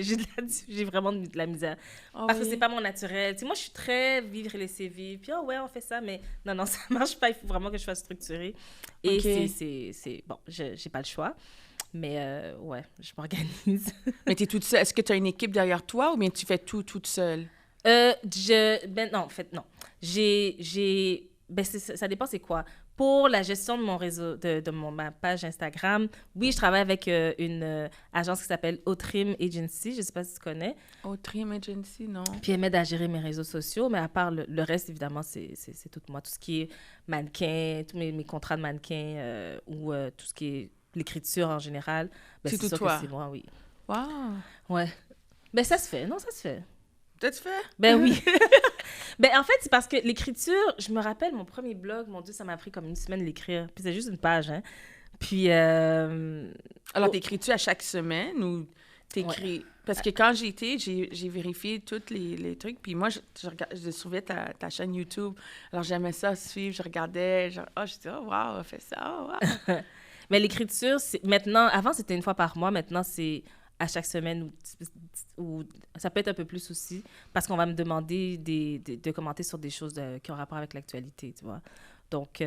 [SPEAKER 3] J'ai vraiment de la misère.
[SPEAKER 2] Oh,
[SPEAKER 3] Parce que
[SPEAKER 2] oui.
[SPEAKER 3] c'est pas mon naturel. Tu sais, moi, je suis très vivre et laisser vivre. Puis, oh ouais, on fait ça, mais non, ça marche pas. Il faut vraiment que je sois structurée. Et
[SPEAKER 2] OK.
[SPEAKER 3] bon, j'ai pas le choix. Mais ouais, je m'organise.
[SPEAKER 2] Mais t'es toute seule. Est-ce que tu as une équipe derrière toi ou bien tu fais tout toute seule?
[SPEAKER 3] Ben non, en fait, non. Ben ça dépend c'est quoi. Pour la gestion de mon réseau, ma page Instagram, oui, je travaille avec une agence qui s'appelle Outrim Agency, je sais pas si tu connais.
[SPEAKER 2] Oh, Dream Agency, non?
[SPEAKER 3] Puis elle m'aide à gérer mes réseaux sociaux, mais à part le reste, évidemment, c'est tout moi. Tout ce qui est mannequin, tous mes contrats de mannequin ou tout ce qui est l'écriture en général, ben
[SPEAKER 2] C'est
[SPEAKER 3] c'est
[SPEAKER 2] tout
[SPEAKER 3] sûr
[SPEAKER 2] toi?
[SPEAKER 3] que c'est moi, oui.
[SPEAKER 2] Wow!
[SPEAKER 3] Ouais. Ben ça se fait, non, ça se fait.
[SPEAKER 2] T'as-tu fait?
[SPEAKER 3] Ben oui. Ben en fait, c'est parce que l'écriture, je me rappelle mon premier blog, mon Dieu, ça m'a pris comme une semaine de l'écrire. Puis c'est juste une page, hein. Puis...
[SPEAKER 2] Alors, t'écris-tu à chaque semaine ou t'écris...
[SPEAKER 3] Ouais.
[SPEAKER 2] Parce que quand j'ai été, j'ai vérifié tous les trucs. Puis moi, je suivais ta chaîne YouTube. Alors, j'aimais ça suivre. Je regardais. Je dis, oh, wow, elle fait ça. Oh, wow.
[SPEAKER 3] Mais l'écriture, maintenant, avant, c'était une fois par mois. Maintenant, c'est à chaque semaine ou ça peut être un peu plus aussi parce qu'on va me demander de commenter sur des choses qui ont rapport avec l'actualité, tu vois. Donc,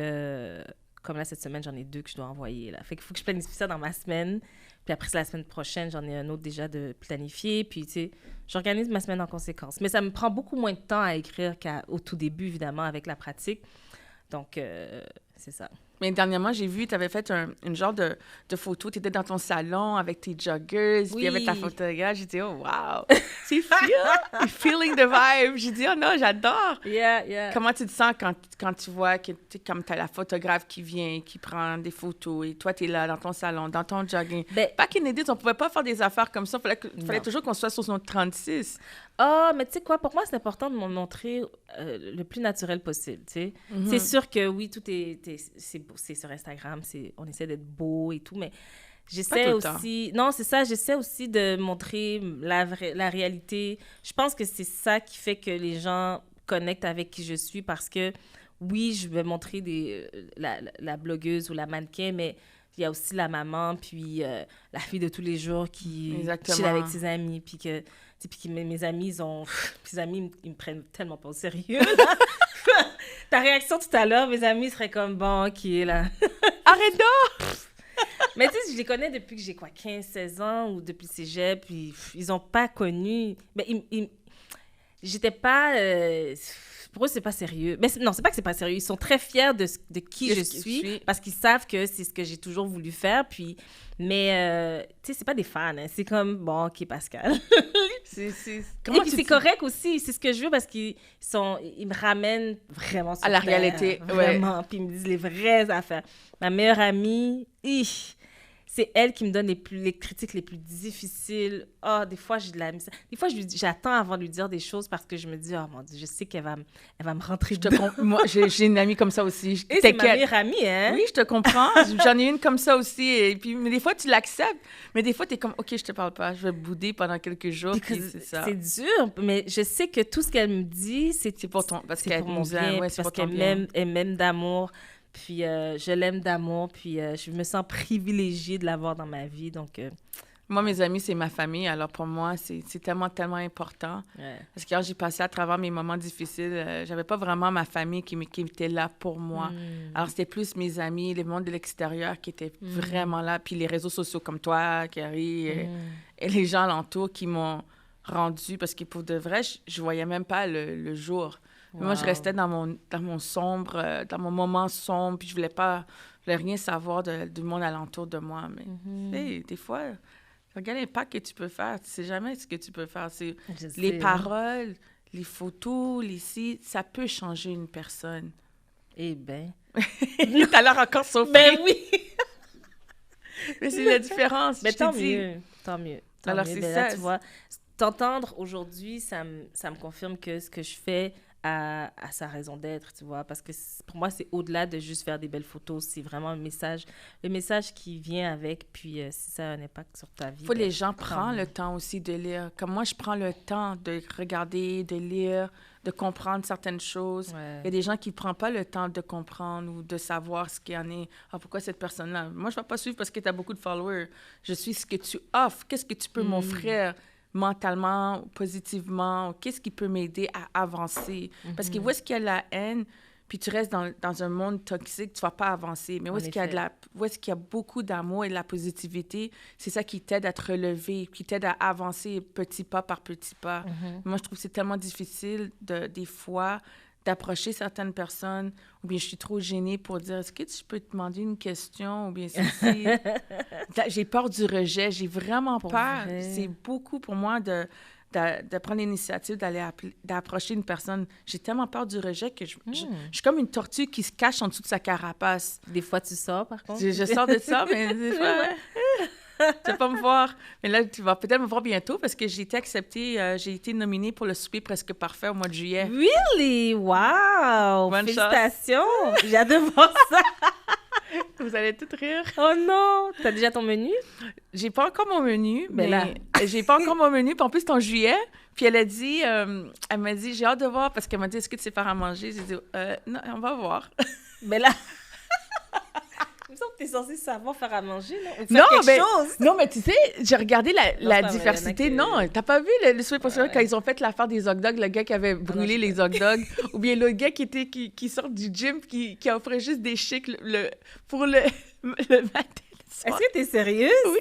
[SPEAKER 3] comme là, cette semaine, j'en ai 2 que je dois envoyer, là. Fait qu'il faut que je planifie ça dans ma semaine. Puis après, c'est la semaine prochaine, j'en ai un autre déjà de planifier. Puis, tu sais, j'organise ma semaine en conséquence. Mais ça me prend beaucoup moins de temps à écrire qu'au tout début, évidemment, avec la pratique. Donc, c'est ça.
[SPEAKER 2] Mais dernièrement, j'ai vu, tu avais fait une genre de photo. Tu étais dans ton salon avec tes joggers, puis il y avait ta photographe. J'ai dit, oh, wow! C'est feeling the vibe. J'ai dit, oh non, j'adore!
[SPEAKER 3] Yeah.
[SPEAKER 2] Comment tu te sens quand tu vois que comme tu as la photographe qui vient, qui prend des photos, et toi, tu es là dans ton salon, dans ton jogging?
[SPEAKER 3] Ben,
[SPEAKER 2] Back in the days, on pouvait pas faire des affaires comme ça. Il fallait
[SPEAKER 3] Non.
[SPEAKER 2] toujours qu'on soit sur notre 36.
[SPEAKER 3] Ah, mais tu sais quoi, pour moi, c'est important de me montrer le plus naturel possible, tu sais.
[SPEAKER 2] Mhm.
[SPEAKER 3] C'est sûr que oui, tout c'est sur Instagram, on essaie d'être beau et tout, mais j'essaie
[SPEAKER 2] tout le temps.
[SPEAKER 3] aussi... Non, c'est ça, j'essaie aussi de montrer la réalité. Je pense que c'est ça qui fait que les gens connectent avec qui je suis parce que, oui, je vais montrer la blogueuse ou la mannequin, mais il y a aussi la maman, puis la fille de tous les jours qui
[SPEAKER 2] Exactement.
[SPEAKER 3] chill avec ses amis, puis que... Puis mes amis, mes amis, ils me prennent tellement pas au sérieux. Là. Ta réaction tout à l'heure, mes amis seraient comme, bon, OK, là.
[SPEAKER 2] Arrête donc!
[SPEAKER 3] Mais tu sais, je les connais depuis que j'ai 15-16 ans ou depuis le cégep, puis ils ont pas connu... Mais j'étais pas... pour eux, c'est pas sérieux. Mais non, c'est pas que c'est pas sérieux. Ils sont très fiers de qui je suis parce qu'ils savent que c'est ce que j'ai toujours voulu faire. Puis, mais, tu sais, c'est pas des fans. Hein. C'est comme, bon, OK, Pascal. Et puis, c'est correct aussi. C'est ce que je veux parce ils me ramènent vraiment sur
[SPEAKER 2] à la
[SPEAKER 3] terre,
[SPEAKER 2] réalité.
[SPEAKER 3] Vraiment.
[SPEAKER 2] Ouais.
[SPEAKER 3] Puis, ils me disent les vraies affaires. Ma meilleure amie, c'est elle qui me donne les critiques les plus difficiles. Ah, des fois, j'ai de la misère. Des fois, j'attends avant de lui dire des choses parce que je me dis, oh mon Dieu, je sais qu'elle va me rentrer dedans.
[SPEAKER 2] Moi, j'ai une amie comme ça aussi.
[SPEAKER 3] Et c'est ma meilleure amie, hein?
[SPEAKER 2] Oui, je te comprends. J'en ai une comme ça aussi. Et puis, mais des fois, tu l'acceptes. Mais des fois, tu es comme, OK, je te parle pas. Je vais bouder pendant quelques jours. Puis c'est ça.
[SPEAKER 3] C'est dur, mais je sais que tout ce qu'elle me dit, c'est
[SPEAKER 2] pour ton, parce
[SPEAKER 3] c'est
[SPEAKER 2] qu'elle
[SPEAKER 3] pour mon
[SPEAKER 2] nous
[SPEAKER 3] bien,
[SPEAKER 2] aime. Ouais,
[SPEAKER 3] parce qu'elle m'aime d'amour. Puis je l'aime d'amour, puis je me sens privilégiée de l'avoir dans ma vie, donc...
[SPEAKER 2] Moi, mes amis, c'est ma famille. Alors, pour moi, c'est tellement, tellement important.
[SPEAKER 3] Ouais.
[SPEAKER 2] Parce que quand j'ai passé à travers mes moments difficiles, j'avais pas vraiment ma famille qui était là pour moi. Alors, c'était plus mes amis, le monde de l'extérieur qui étaient vraiment là. Puis les réseaux sociaux comme toi, Carrie, et les gens alentour qui m'ont rendu... Parce que pour de vrai, je voyais même pas le jour.
[SPEAKER 3] Wow.
[SPEAKER 2] Moi, je restais dans mon sombre, dans mon moment sombre, puis je voulais rien savoir du monde alentour de moi. Mais tu sais, des fois, regarde l'impact que tu peux faire. Tu sais jamais ce que tu peux faire. C'est les paroles, les photos, les sites, ça peut changer une personne.
[SPEAKER 3] Eh bien...
[SPEAKER 2] T'as l'air encore Sophie.
[SPEAKER 3] Ben oui!
[SPEAKER 2] Mais c'est la différence.
[SPEAKER 3] Mais
[SPEAKER 2] je
[SPEAKER 3] tant
[SPEAKER 2] te dis.
[SPEAKER 3] mieux. Tant mieux. Tant
[SPEAKER 2] Alors,
[SPEAKER 3] mieux.
[SPEAKER 2] c'est
[SPEAKER 3] Ben là,
[SPEAKER 2] ça.
[SPEAKER 3] tu vois, t'entendre aujourd'hui, ça me confirme que ce que je fais a sa raison d'être, tu vois. Parce que pour moi, c'est au-delà de juste faire des belles photos. C'est vraiment le message qui vient avec. Puis si ça a un impact sur ta vie.
[SPEAKER 2] Faut
[SPEAKER 3] ben,
[SPEAKER 2] les gens
[SPEAKER 3] tant
[SPEAKER 2] prennent
[SPEAKER 3] mieux.
[SPEAKER 2] le temps aussi de lire. Comme moi, je prends le temps de regarder, de lire, de comprendre certaines choses.
[SPEAKER 3] Ouais.
[SPEAKER 2] Il y a des gens qui ne prennent pas le temps de comprendre ou de savoir ce qu'il y en est. Ah, pourquoi cette personne-là? Moi, je ne vais pas suivre parce que tu as beaucoup de followers. Je suis ce que tu offres. Qu'est-ce que tu peux m'offrir mentalement, positivement? Qu'est-ce qui peut m'aider à avancer? Parce que où est-ce qu'il y a la haine, puis tu restes dans un monde toxique, tu vas pas avancer. Mais où
[SPEAKER 3] En
[SPEAKER 2] est-ce qu'il y a
[SPEAKER 3] effet.
[SPEAKER 2] où est-ce qu'il y a beaucoup d'amour et de la positivité, c'est ça qui t'aide à te relever, qui t'aide à avancer petit pas par petit pas. Moi, je trouve que c'est tellement difficile, des fois, d'approcher certaines personnes, ou bien je suis trop gênée pour dire, est-ce que je peux te demander une question, ou bien ceci. J'ai peur du rejet, j'ai vraiment
[SPEAKER 3] Pour
[SPEAKER 2] peur.
[SPEAKER 3] vrai.
[SPEAKER 2] C'est beaucoup pour moi de prendre l'initiative d'approcher une personne. J'ai tellement peur du rejet que je suis comme une tortue qui se cache en dessous de sa carapace.
[SPEAKER 3] Des fois, tu sors, par contre.
[SPEAKER 2] Je sors de ça, mais des fois, tu vas pas me voir. Mais là, tu vas peut-être me voir bientôt parce que j'ai été acceptée, j'ai été nominée pour le souper presque parfait au mois de juillet.
[SPEAKER 3] Really? Wow!
[SPEAKER 2] Bonne chance.
[SPEAKER 3] Félicitations! J'ai hâte de voir ça.
[SPEAKER 2] Vous allez tout rire.
[SPEAKER 3] Oh non! T'as déjà ton menu?
[SPEAKER 2] J'ai pas encore mon menu,
[SPEAKER 3] Ben
[SPEAKER 2] mais
[SPEAKER 3] là.
[SPEAKER 2] j'ai pas encore mon menu. Puis en plus, c'est en juillet. Puis elle m'a dit, j'ai hâte de voir parce qu'elle m'a dit, est-ce que tu sais faire à manger? J'ai dit, non, on va voir.
[SPEAKER 3] Mais là... Il me semble que t'es censée savoir faire à manger, non? Ou faire
[SPEAKER 2] Non,
[SPEAKER 3] quelque
[SPEAKER 2] mais,
[SPEAKER 3] chose!
[SPEAKER 2] non, mais tu sais, j'ai regardé la
[SPEAKER 3] c'est pas vrai,
[SPEAKER 2] diversité.
[SPEAKER 3] il y en a que-
[SPEAKER 2] Non, t'as pas vu le souper professionnel quand ils ont fait l'affaire des hot dogs, le gars qui avait brûlé les hot dogs, ou bien l'autre gars qui sort du gym, qui offrait juste des chics pour le matin. Le soir.
[SPEAKER 3] Est-ce que t'es sérieuse?
[SPEAKER 2] Oui,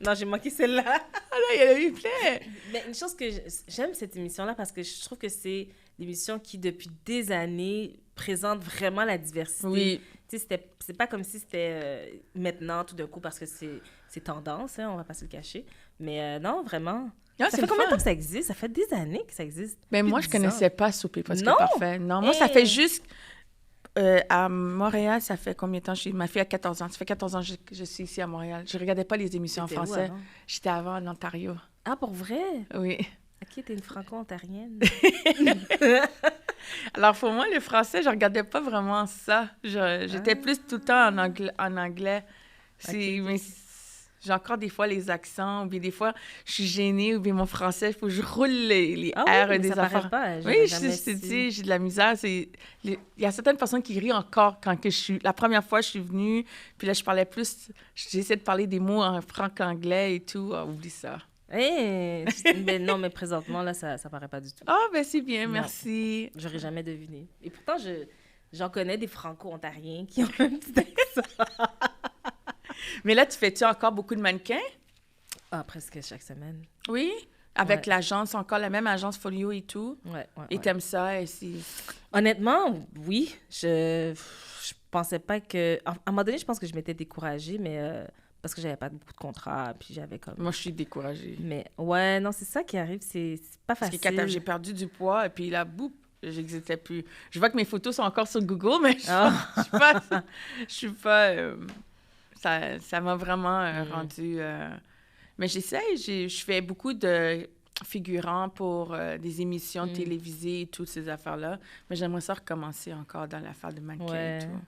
[SPEAKER 3] Non, j'ai manqué celle-là.
[SPEAKER 2] ah là, il y en a eu plein.
[SPEAKER 3] Mais une chose que j'aime cette émission-là parce que je trouve que c'est l'émission qui, depuis des années, présente vraiment la diversité.
[SPEAKER 2] Oui.
[SPEAKER 3] Tu sais, c'est pas comme si c'était maintenant, tout d'un coup, parce que c'est tendance, hein, on va pas se le cacher. Mais non, vraiment.
[SPEAKER 2] Ah,
[SPEAKER 3] Ça
[SPEAKER 2] c'est
[SPEAKER 3] fait
[SPEAKER 2] le
[SPEAKER 3] combien de temps
[SPEAKER 2] fun.
[SPEAKER 3] que ça existe? Ça fait des années que ça existe.
[SPEAKER 2] Mais
[SPEAKER 3] Plus
[SPEAKER 2] moi,
[SPEAKER 3] de
[SPEAKER 2] je
[SPEAKER 3] 10 ans.
[SPEAKER 2] connaissais pas Souper Presque
[SPEAKER 3] Non?
[SPEAKER 2] Parfait. Non, moi, ça
[SPEAKER 3] Hey.
[SPEAKER 2] fait juste... à Montréal, ça fait combien de temps? Ma fille a 14 ans. Ça fait 14 ans que je suis ici à Montréal. Je regardais pas les émissions en
[SPEAKER 3] T'étais où
[SPEAKER 2] français.
[SPEAKER 3] avant?
[SPEAKER 2] J'étais avant en Ontario.
[SPEAKER 3] Ah, pour vrai?
[SPEAKER 2] Oui.
[SPEAKER 3] Ok, t'es une franco-ontarienne.
[SPEAKER 2] Alors, pour moi, le français, je regardais pas vraiment ça. J'étais plus tout le temps en anglais. Mais j'ai encore des fois les accents, ou bien des fois, je suis gênée, ou bien mon français, il faut que je roule les
[SPEAKER 3] Ah
[SPEAKER 2] R
[SPEAKER 3] oui, mais
[SPEAKER 2] des
[SPEAKER 3] ça paraît
[SPEAKER 2] affaires.
[SPEAKER 3] pas.
[SPEAKER 2] Oui,
[SPEAKER 3] j'aurais
[SPEAKER 2] je
[SPEAKER 3] jamais
[SPEAKER 2] te
[SPEAKER 3] su.
[SPEAKER 2] dis, j'ai de la misère. Il y a certaines personnes qui rient encore quand que je suis... La première fois, je suis venue, puis là, je parlais plus... J'essaie de parler des mots en franc-anglais et tout. Ah, oublie ça.
[SPEAKER 3] Hey, mais non, mais présentement, là, ça paraît pas du tout.
[SPEAKER 2] Ah, ben c'est bien,
[SPEAKER 3] Non.
[SPEAKER 2] merci.
[SPEAKER 3] J'aurais jamais deviné. Et pourtant, j'en connais des franco-ontariens qui ont un petit accent.
[SPEAKER 2] Mais là, tu fais-tu encore beaucoup de mannequins?
[SPEAKER 3] Ah, presque chaque semaine.
[SPEAKER 2] Oui? Avec
[SPEAKER 3] Ouais.
[SPEAKER 2] l'agence, encore la même agence Folio et tout?
[SPEAKER 3] Ouais,
[SPEAKER 2] Et t'aimes ça? Et
[SPEAKER 3] Honnêtement, oui. Je pensais pas que... À un moment donné, je pense que je m'étais découragée, mais parce que j'avais pas beaucoup de contrats, puis j'avais comme...
[SPEAKER 2] Moi, je suis découragée.
[SPEAKER 3] Mais ouais, non, c'est ça qui arrive, c'est pas
[SPEAKER 2] Parce
[SPEAKER 3] facile.
[SPEAKER 2] que quand j'ai perdu du poids, et puis là, boum, j'existais plus. Je vois que mes photos sont encore sur Google, mais
[SPEAKER 3] Ah.
[SPEAKER 2] je suis pas ça m'a vraiment rendu... Mais j'essaie, je fais beaucoup de figurants pour des émissions télévisées et toutes ces affaires-là. Mais j'aimerais ça recommencer encore dans l'affaire de mannequin
[SPEAKER 3] Ouais.
[SPEAKER 2] et tout.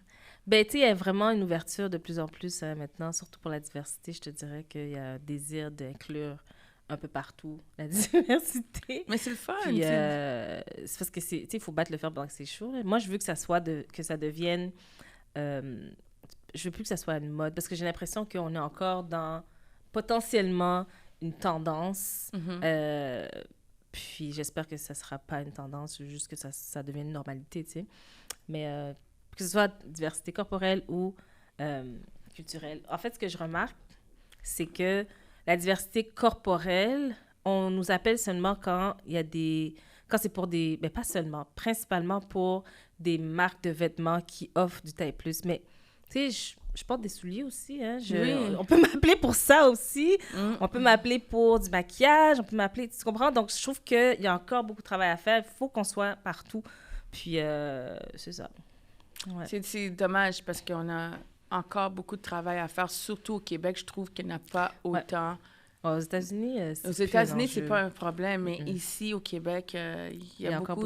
[SPEAKER 3] Ben, tu sais, il y a vraiment une ouverture de plus en plus maintenant, surtout pour la diversité. Je te dirais qu'il y a un désir d'inclure un peu partout la diversité.
[SPEAKER 2] Mais c'est le fun.
[SPEAKER 3] Puis,
[SPEAKER 2] tu sais.
[SPEAKER 3] c'est parce que tu sais, il faut battre le fer pendant que c'est chaud. Là. Moi, je veux que ça devienne. Je veux plus que ça soit une mode parce que j'ai l'impression qu'on est encore dans potentiellement une tendance. Puis j'espère que ça sera pas une tendance, juste que ça devienne une normalité, tu sais. Mais que ce soit diversité corporelle ou culturelle. En fait, ce que je remarque, c'est que la diversité corporelle, on nous appelle seulement quand il y a des... Quand c'est pour des... Mais pas seulement, principalement pour des marques de vêtements qui offrent du taille plus. Mais, tu sais, je porte des souliers aussi, hein.
[SPEAKER 2] Oui.
[SPEAKER 3] On peut m'appeler pour ça aussi. On peut m'appeler pour du maquillage. On peut m'appeler... Tu comprends? Donc, je trouve qu'il y a encore beaucoup de travail à faire. Il faut qu'on soit partout. Puis, c'est ça. Ouais.
[SPEAKER 2] C'est dommage parce qu'on a encore beaucoup de travail à faire, surtout au Québec. Je trouve qu'il n'y en a pas autant
[SPEAKER 3] Aux États-Unis, c'est
[SPEAKER 2] Aux
[SPEAKER 3] plus un
[SPEAKER 2] États-Unis, c'est
[SPEAKER 3] enjeu.
[SPEAKER 2] pas un problème, mais ici, au Québec, il y a
[SPEAKER 3] encore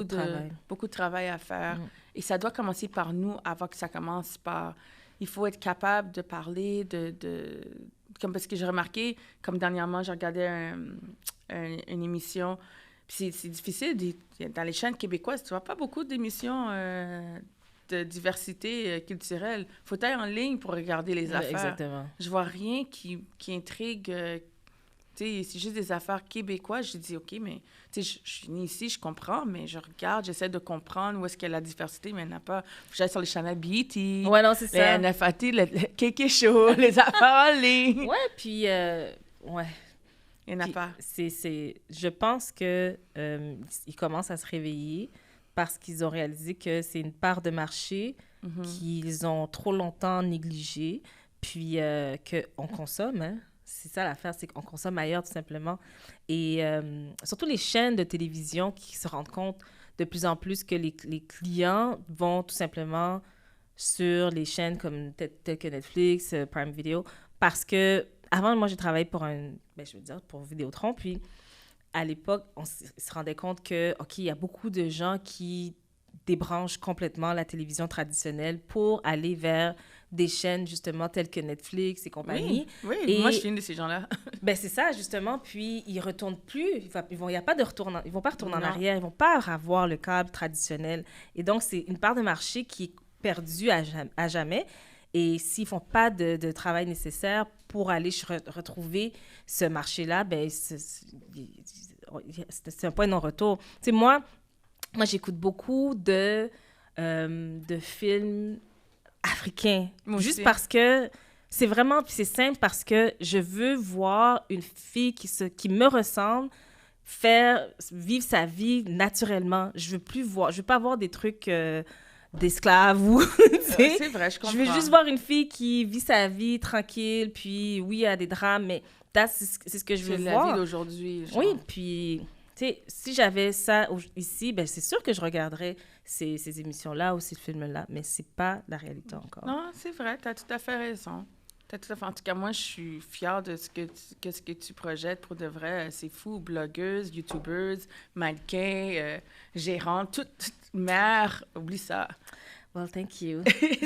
[SPEAKER 2] beaucoup de travail à faire.
[SPEAKER 3] Mm.
[SPEAKER 2] Et ça doit commencer par nous avant que ça commence par... Il faut être capable de parler, comme parce que j'ai remarqué, comme dernièrement, j'ai regardé une émission, puis c'est difficile, dans les chaînes québécoises, tu vois pas beaucoup d'émissions de diversité culturelle. Il faut être en ligne pour regarder les affaires.
[SPEAKER 3] Exactement.
[SPEAKER 2] Je vois rien qui intrigue. Tu sais, c'est juste des affaires québécoises. J'ai dit, OK, mais tu sais, je suis née ici, je comprends, mais je regarde, j'essaie de comprendre où est-ce qu'il y a la diversité, mais il n'y en a pas. J'allais sur les chaînes BET,
[SPEAKER 3] Ouais, non, c'est
[SPEAKER 2] les
[SPEAKER 3] ça.
[SPEAKER 2] NFAT, le Kéké Show, les affaires en ligne.
[SPEAKER 3] Ouais, puis, ouais.
[SPEAKER 2] Il n'y en a
[SPEAKER 3] Puis
[SPEAKER 2] pas.
[SPEAKER 3] je pense que ils commencent à se réveiller parce qu'ils ont réalisé que c'est une part de marché qu'ils ont trop longtemps négligée, puis qu'on consomme, hein. C'est ça l'affaire, c'est qu'on consomme ailleurs tout simplement. Et surtout les chaînes de télévision qui se rendent compte de plus en plus que les clients vont tout simplement sur les chaînes comme telles que Netflix, Prime Video, parce que avant, moi, j'ai travaillé pour pour Vidéotron, puis à l'époque, on se rendait compte que, OK, il y a beaucoup de gens qui débranchent complètement la télévision traditionnelle pour aller vers des chaînes, justement, telles que Netflix et compagnie.
[SPEAKER 2] Oui,
[SPEAKER 3] Et-
[SPEAKER 2] moi, je suis une de ces gens-là.
[SPEAKER 3] Ben c'est ça, justement. Puis, ils retournent plus. Il n'y a pas de retour. Ils vont pas retourner en
[SPEAKER 2] Non.
[SPEAKER 3] arrière. Ils vont pas avoir le câble traditionnel. Et donc, c'est une part de marché qui est perdue à jamais. Et s'ils font pas de travail nécessaire pour aller retrouver ce marché-là, ben c'est un point de non-retour. Tu sais, moi, j'écoute beaucoup de films africains.
[SPEAKER 2] Moi
[SPEAKER 3] Juste
[SPEAKER 2] aussi.
[SPEAKER 3] parce que c'est simple parce que je veux voir une fille qui me ressemble vivre sa vie naturellement. Je veux pas voir des trucs d'esclaves ou, tu sais.
[SPEAKER 2] C'est vrai, je comprends.
[SPEAKER 3] Je veux juste voir une fille qui vit sa vie tranquille, puis oui, il y a des drames, mais c'est ce que je veux
[SPEAKER 2] C'est la
[SPEAKER 3] voir.
[SPEAKER 2] vie d'aujourd'hui. genre.
[SPEAKER 3] Oui, puis, tu sais, si j'avais ça ici, ben c'est sûr que je regarderais ces émissions-là ou ces films-là, mais c'est pas la réalité encore.
[SPEAKER 2] Non, c'est vrai, tu as tout à fait raison. En tout cas, moi, je suis fière de ce que tu projettes pour de vrai. C'est fou. Blogueuse, youtubeuse, mannequin, gérante, toute mère. Oublie ça.
[SPEAKER 3] Well, thank you.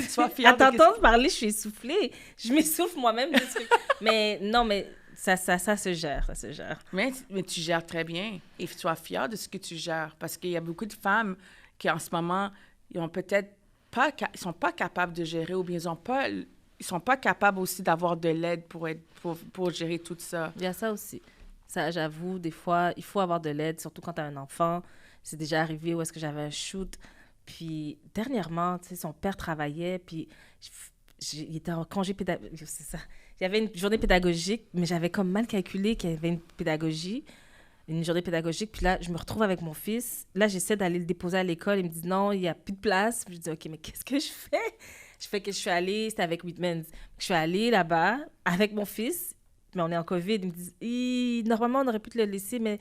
[SPEAKER 2] Sois fière
[SPEAKER 3] À
[SPEAKER 2] de
[SPEAKER 3] t'entendre parler, je suis essoufflée. Je m'essouffle moi-même de trucs. Mais non, mais ça se gère, ça se gère.
[SPEAKER 2] Mais tu gères très bien. Et sois fière de ce que tu gères. Parce qu'il y a beaucoup de femmes qui, en ce moment, ils ont peut-être pas... Ils sont pas capables de gérer ou bien ils sont pas capables aussi d'avoir de l'aide pour gérer tout ça.
[SPEAKER 3] Il y a ça aussi. Ça, j'avoue, des fois, il faut avoir de l'aide, surtout quand tu as un enfant. C'est déjà arrivé où est-ce que j'avais un shoot. Puis, dernièrement, tu sais, son père travaillait, puis il était en congé pédagogique. C'est ça. Il y avait une journée pédagogique, mais j'avais comme mal calculé qu'il y avait une journée pédagogique. Puis là, je me retrouve avec mon fils. Là, j'essaie d'aller le déposer à l'école. Il me dit non, il n'y a plus de place. Puis je dis, OK, mais qu'est-ce que je fais? Je suis allée, c'était avec Whitman. Je suis allée là-bas avec mon fils, mais on est en COVID. Ils me disent, normalement, on aurait pu te le laisser, mais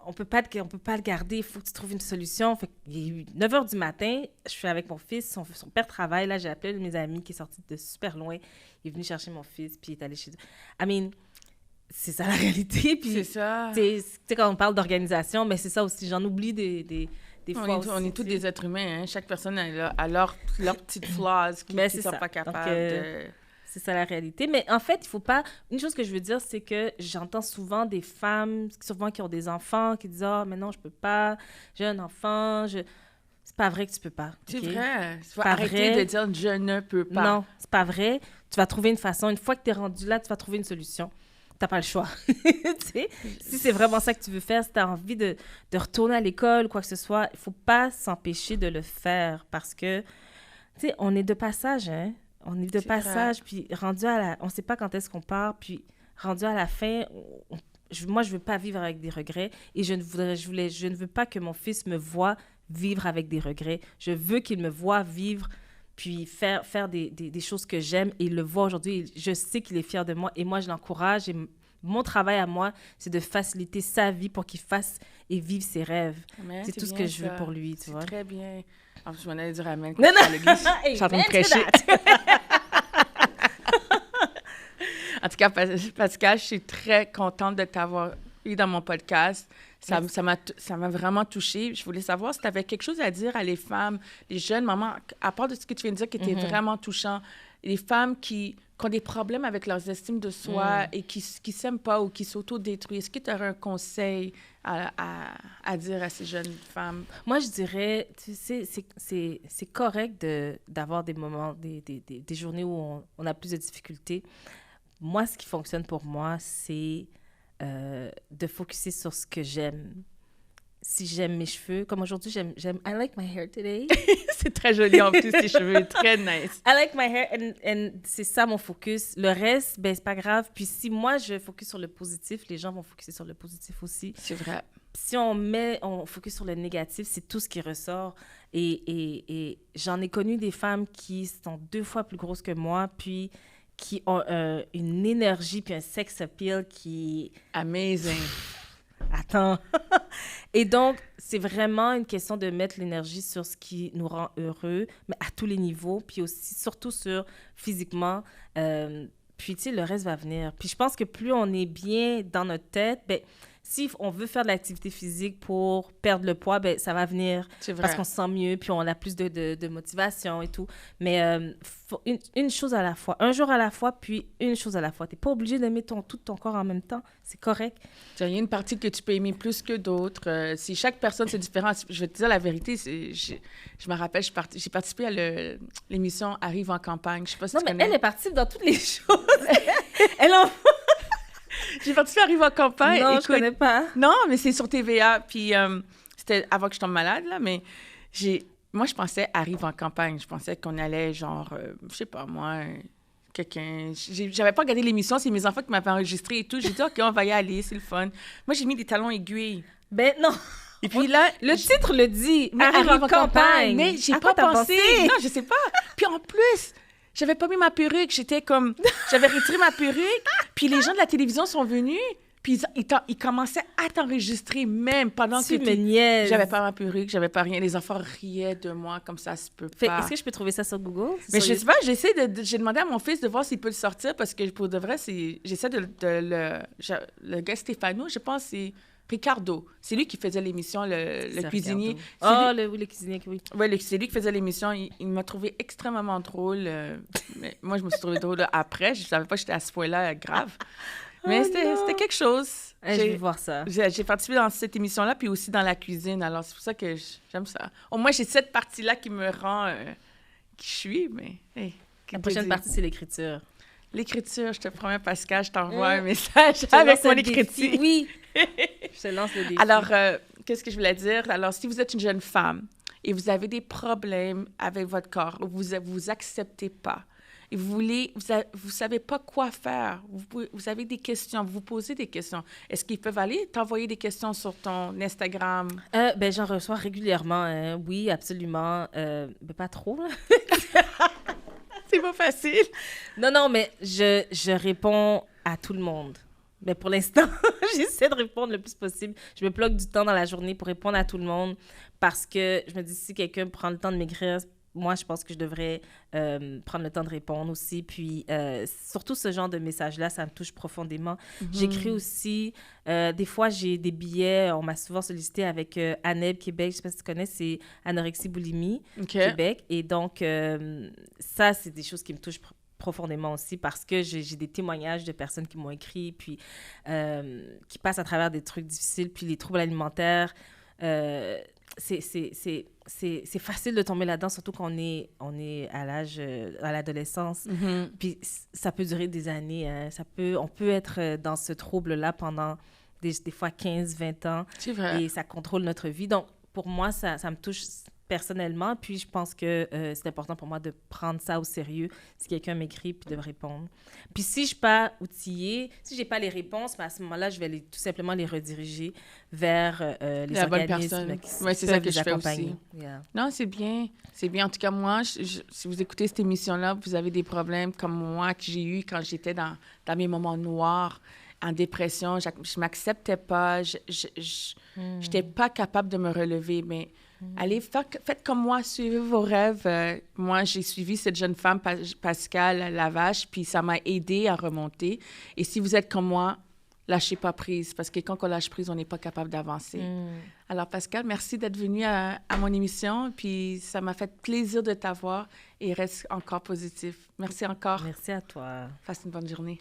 [SPEAKER 3] on peut pas le garder. Il faut que tu trouves une solution. Fait qu'il est 9 h du matin, je suis avec mon fils. Son père travaille. Là, j'ai appelé un de mes amis qui est sorti de super loin. Il est venu chercher mon fils, puis il est allé chez eux. I mean, c'est ça la réalité. Puis,
[SPEAKER 2] C'est ça.
[SPEAKER 3] tu sais, quand on parle d'organisation, mais c'est ça aussi. J'en oublie des fois aussi.
[SPEAKER 2] On est tous des êtres humains. Hein? Chaque personne a leurs petites flaws qui
[SPEAKER 3] Ben,
[SPEAKER 2] ne
[SPEAKER 3] c'est
[SPEAKER 2] sont
[SPEAKER 3] ça.
[SPEAKER 2] pas capables
[SPEAKER 3] Donc,
[SPEAKER 2] de...
[SPEAKER 3] C'est ça la réalité. Mais en fait, il faut pas... Une chose que je veux dire, c'est que j'entends souvent des femmes, souvent qui ont des enfants, qui disent « Ah, mais non, je peux pas. J'ai un enfant. C'est pas vrai que tu peux pas.
[SPEAKER 2] C'est
[SPEAKER 3] OK?
[SPEAKER 2] vrai. Tu vas
[SPEAKER 3] Pas
[SPEAKER 2] arrêter
[SPEAKER 3] vrai.
[SPEAKER 2] de dire « je ne peux pas ».
[SPEAKER 3] Non, c'est pas vrai. Tu vas trouver une façon. Une fois que tu es rendu là, tu vas trouver une solution. T'as pas le choix. Tu sais? Si c'est vraiment ça que tu veux faire, si tu as envie de retourner à l'école, quoi que ce soit, il faut pas s'empêcher de le faire parce que, tu sais, on est de passage, hein? On est de
[SPEAKER 2] C'est
[SPEAKER 3] passage, puis rendu on sait pas quand est-ce qu'on part, puis rendu à la fin, moi, je veux pas vivre avec des regrets et je ne veux pas que mon fils me voie vivre avec des regrets. Je veux qu'il me voie vivre puis faire des choses que j'aime et il le voit aujourd'hui. Je sais qu'il est fier de moi et moi, je l'encourage. Et mon travail à moi, c'est de faciliter sa vie pour qu'il fasse et vive ses rêves.
[SPEAKER 2] Amen,
[SPEAKER 3] C'est tout ce
[SPEAKER 2] bien
[SPEAKER 3] que je veux
[SPEAKER 2] ça.
[SPEAKER 3] pour lui, tu
[SPEAKER 2] C'est
[SPEAKER 3] vois.
[SPEAKER 2] très bien. En plus, je m'en allais dire amen.
[SPEAKER 3] Non, non.
[SPEAKER 2] À l'église. Je suis en train de
[SPEAKER 3] Amen to
[SPEAKER 2] prêcher. En tout tout cas, Pascal, je suis très contente de t'avoir eu dans mon podcast. Ça m'a vraiment touchée. Je voulais savoir si tu avais quelque chose à dire à les femmes, les jeunes mamans, à part de ce que tu viens de dire qui était vraiment touchant, les femmes qui ont des problèmes avec leur estime de soi et qui s'aiment pas ou qui s'auto-détruisent. Est-ce que tu aurais un conseil à dire à ces jeunes femmes?
[SPEAKER 3] Moi, je dirais, tu sais, c'est correct d'avoir des moments, des journées où on a plus de difficultés. Moi, ce qui fonctionne pour moi, c'est de focuser sur ce que j'aime. Si j'aime mes cheveux, comme aujourd'hui, j'aime I like my hair today.
[SPEAKER 2] C'est très joli en plus, tes cheveux, très nice.
[SPEAKER 3] I like my hair and c'est ça mon focus. Le reste, ben c'est pas grave. Puis si moi, je focus sur le positif, les gens vont focuser sur le positif aussi.
[SPEAKER 2] C'est vrai.
[SPEAKER 3] Si on focus sur le négatif, c'est tout ce qui ressort. Et j'en ai connu des femmes qui sont 2 fois plus grosses que moi, puis qui ont une énergie puis un sex appeal qui...
[SPEAKER 2] Amazing.
[SPEAKER 3] Attends. Et donc, c'est vraiment une question de mettre l'énergie sur ce qui nous rend heureux, mais à tous les niveaux, puis aussi, surtout sur physiquement. Puis, tu sais, le reste va venir. Puis, je pense que plus on est bien dans notre tête, ben si on veut faire de l'activité physique pour perdre le poids, ben ça va venir parce qu'on se sent mieux, puis on a plus de motivation et tout. Mais une chose à la fois, un jour à la fois, puis une chose à la fois. Tu n'es pas obligé d'aimer tout ton corps en même temps. C'est correct.
[SPEAKER 2] Il y a une partie que tu peux aimer plus que d'autres. Si chaque personne, c'est différent. Je vais te dire la vérité. Je me rappelle, j'ai participé à l'émission Arrive en campagne. Je sais pas si tu connais.
[SPEAKER 3] Elle est partie dans toutes les choses. Elle en...
[SPEAKER 2] J'ai participé à Arrive en campagne.
[SPEAKER 3] Non,
[SPEAKER 2] écoute,
[SPEAKER 3] je connais pas.
[SPEAKER 2] Non, mais c'est sur TVA. Puis c'était avant que je tombe malade, là. Mais moi, je pensais Arrive en campagne. Je pensais qu'on allait, genre, je sais pas, moi, quelqu'un... J'avais pas regardé l'émission. C'est mes enfants qui m'avaient enregistré et tout. J'ai dit, OK, on va y aller, c'est le fun. Moi, j'ai mis des talons aiguilles.
[SPEAKER 3] Ben non.
[SPEAKER 2] Et puis là...
[SPEAKER 3] Le titre le dit.
[SPEAKER 2] Arrive en campagne. Mais j'ai pas pensé.
[SPEAKER 3] pensé?
[SPEAKER 2] Non, je sais pas. Puis en plus... J'avais pas mis ma perruque, j'avais retiré ma perruque, puis les gens de la télévision sont venus, puis ils commençaient à t'enregistrer même pendant
[SPEAKER 3] tu
[SPEAKER 2] que
[SPEAKER 3] me niaises.
[SPEAKER 2] J'avais pas ma perruque, j'avais pas rien, les enfants riaient de moi comme ça se peut pas.
[SPEAKER 3] Est-ce que je peux trouver ça sur Google?
[SPEAKER 2] Mais je sais pas, j'ai demandé à mon fils de voir s'il peut le sortir parce que pour de vrai, j'essaie le gars Stéphano, je pense c'est Ricardo. C'est lui qui faisait l'émission, le cuisinier.
[SPEAKER 3] Le cuisinier, oui.
[SPEAKER 2] Oui, c'est lui qui faisait l'émission. Il m'a trouvé extrêmement drôle. Mais moi, je me suis trouvée drôle après. Je savais pas que j'étais à ce point-là grave. Mais c'était quelque chose.
[SPEAKER 3] Je vais voir ça.
[SPEAKER 2] J'ai participé dans cette émission-là, puis aussi dans la cuisine. Alors, c'est pour ça que j'aime ça. Au moins, j'ai cette partie-là qui me rend qui je suis, mais... Hey,
[SPEAKER 3] la prochaine partie, c'est l'écriture.
[SPEAKER 2] L'écriture, je te promets, Pascal, je t'envoie un message avec mon écriture.
[SPEAKER 3] Oui, je te lance le défi.
[SPEAKER 2] Alors, qu'est-ce que je voulais dire? Alors, si vous êtes une jeune femme et vous avez des problèmes avec votre corps, vous acceptez pas, et vous savez pas quoi faire, vous avez des questions, vous posez des questions, est-ce qu'ils peuvent aller t'envoyer des questions sur ton Instagram?
[SPEAKER 3] Ben, j'en reçois régulièrement, hein. Oui, absolument. Mais pas trop, là.
[SPEAKER 2] C'est pas facile.
[SPEAKER 3] Non, mais je réponds à tout le monde. Mais pour l'instant, j'essaie de répondre le plus possible. Je me bloque du temps dans la journée pour répondre à tout le monde parce que je me dis, si quelqu'un prend le temps de m'écrire, moi, je pense que je devrais prendre le temps de répondre aussi. Puis, surtout ce genre de message-là, ça me touche profondément. Mm-hmm. J'écris aussi, des fois, j'ai des billets, on m'a souvent sollicité avec ANEB Québec, je ne sais pas si tu connais, c'est Anorexie Boulimie Québec. Et donc, ça, c'est des choses qui me touchent profondément aussi parce que j'ai des témoignages de personnes qui m'ont écrit, puis qui passent à travers des trucs difficiles, puis les troubles alimentaires. C'est facile de tomber là-dedans, surtout qu'on est à l'âge, à l'adolescence. Mm-hmm. Puis ça peut durer des années. Hein. On peut être dans ce trouble-là pendant des fois 15, 20 ans.
[SPEAKER 2] C'est vrai.
[SPEAKER 3] Et ça contrôle notre vie. Donc, pour moi, ça me touche personnellement. Puis je pense que c'est important pour moi de prendre ça au sérieux si quelqu'un m'écrit, puis de me répondre. Puis si je ne suis pas outillée, si je n'ai pas les réponses, ben à ce moment-là, je vais tout simplement les rediriger vers les organismes qui
[SPEAKER 2] c'est ça que je fais aussi.
[SPEAKER 3] Yeah.
[SPEAKER 2] Non, c'est bien. C'est bien. En tout cas, moi, si vous écoutez cette émission-là, vous avez des problèmes comme moi que j'ai eu quand j'étais dans mes moments noirs, en dépression, je ne m'acceptais pas, je n'étais pas capable de me relever, mais Allez, faites comme moi, suivez vos rêves. Moi, j'ai suivi cette jeune femme, Pascal Lavache, puis ça m'a aidé à remonter. Et si vous êtes comme moi, lâchez pas prise, parce que quand on lâche prise, on n'est pas capable d'avancer. Alors, Pascal, merci d'être venu à mon émission, puis ça m'a fait plaisir de t'avoir et reste encore positif. Merci encore.
[SPEAKER 3] Merci à toi.
[SPEAKER 2] Passe une bonne journée.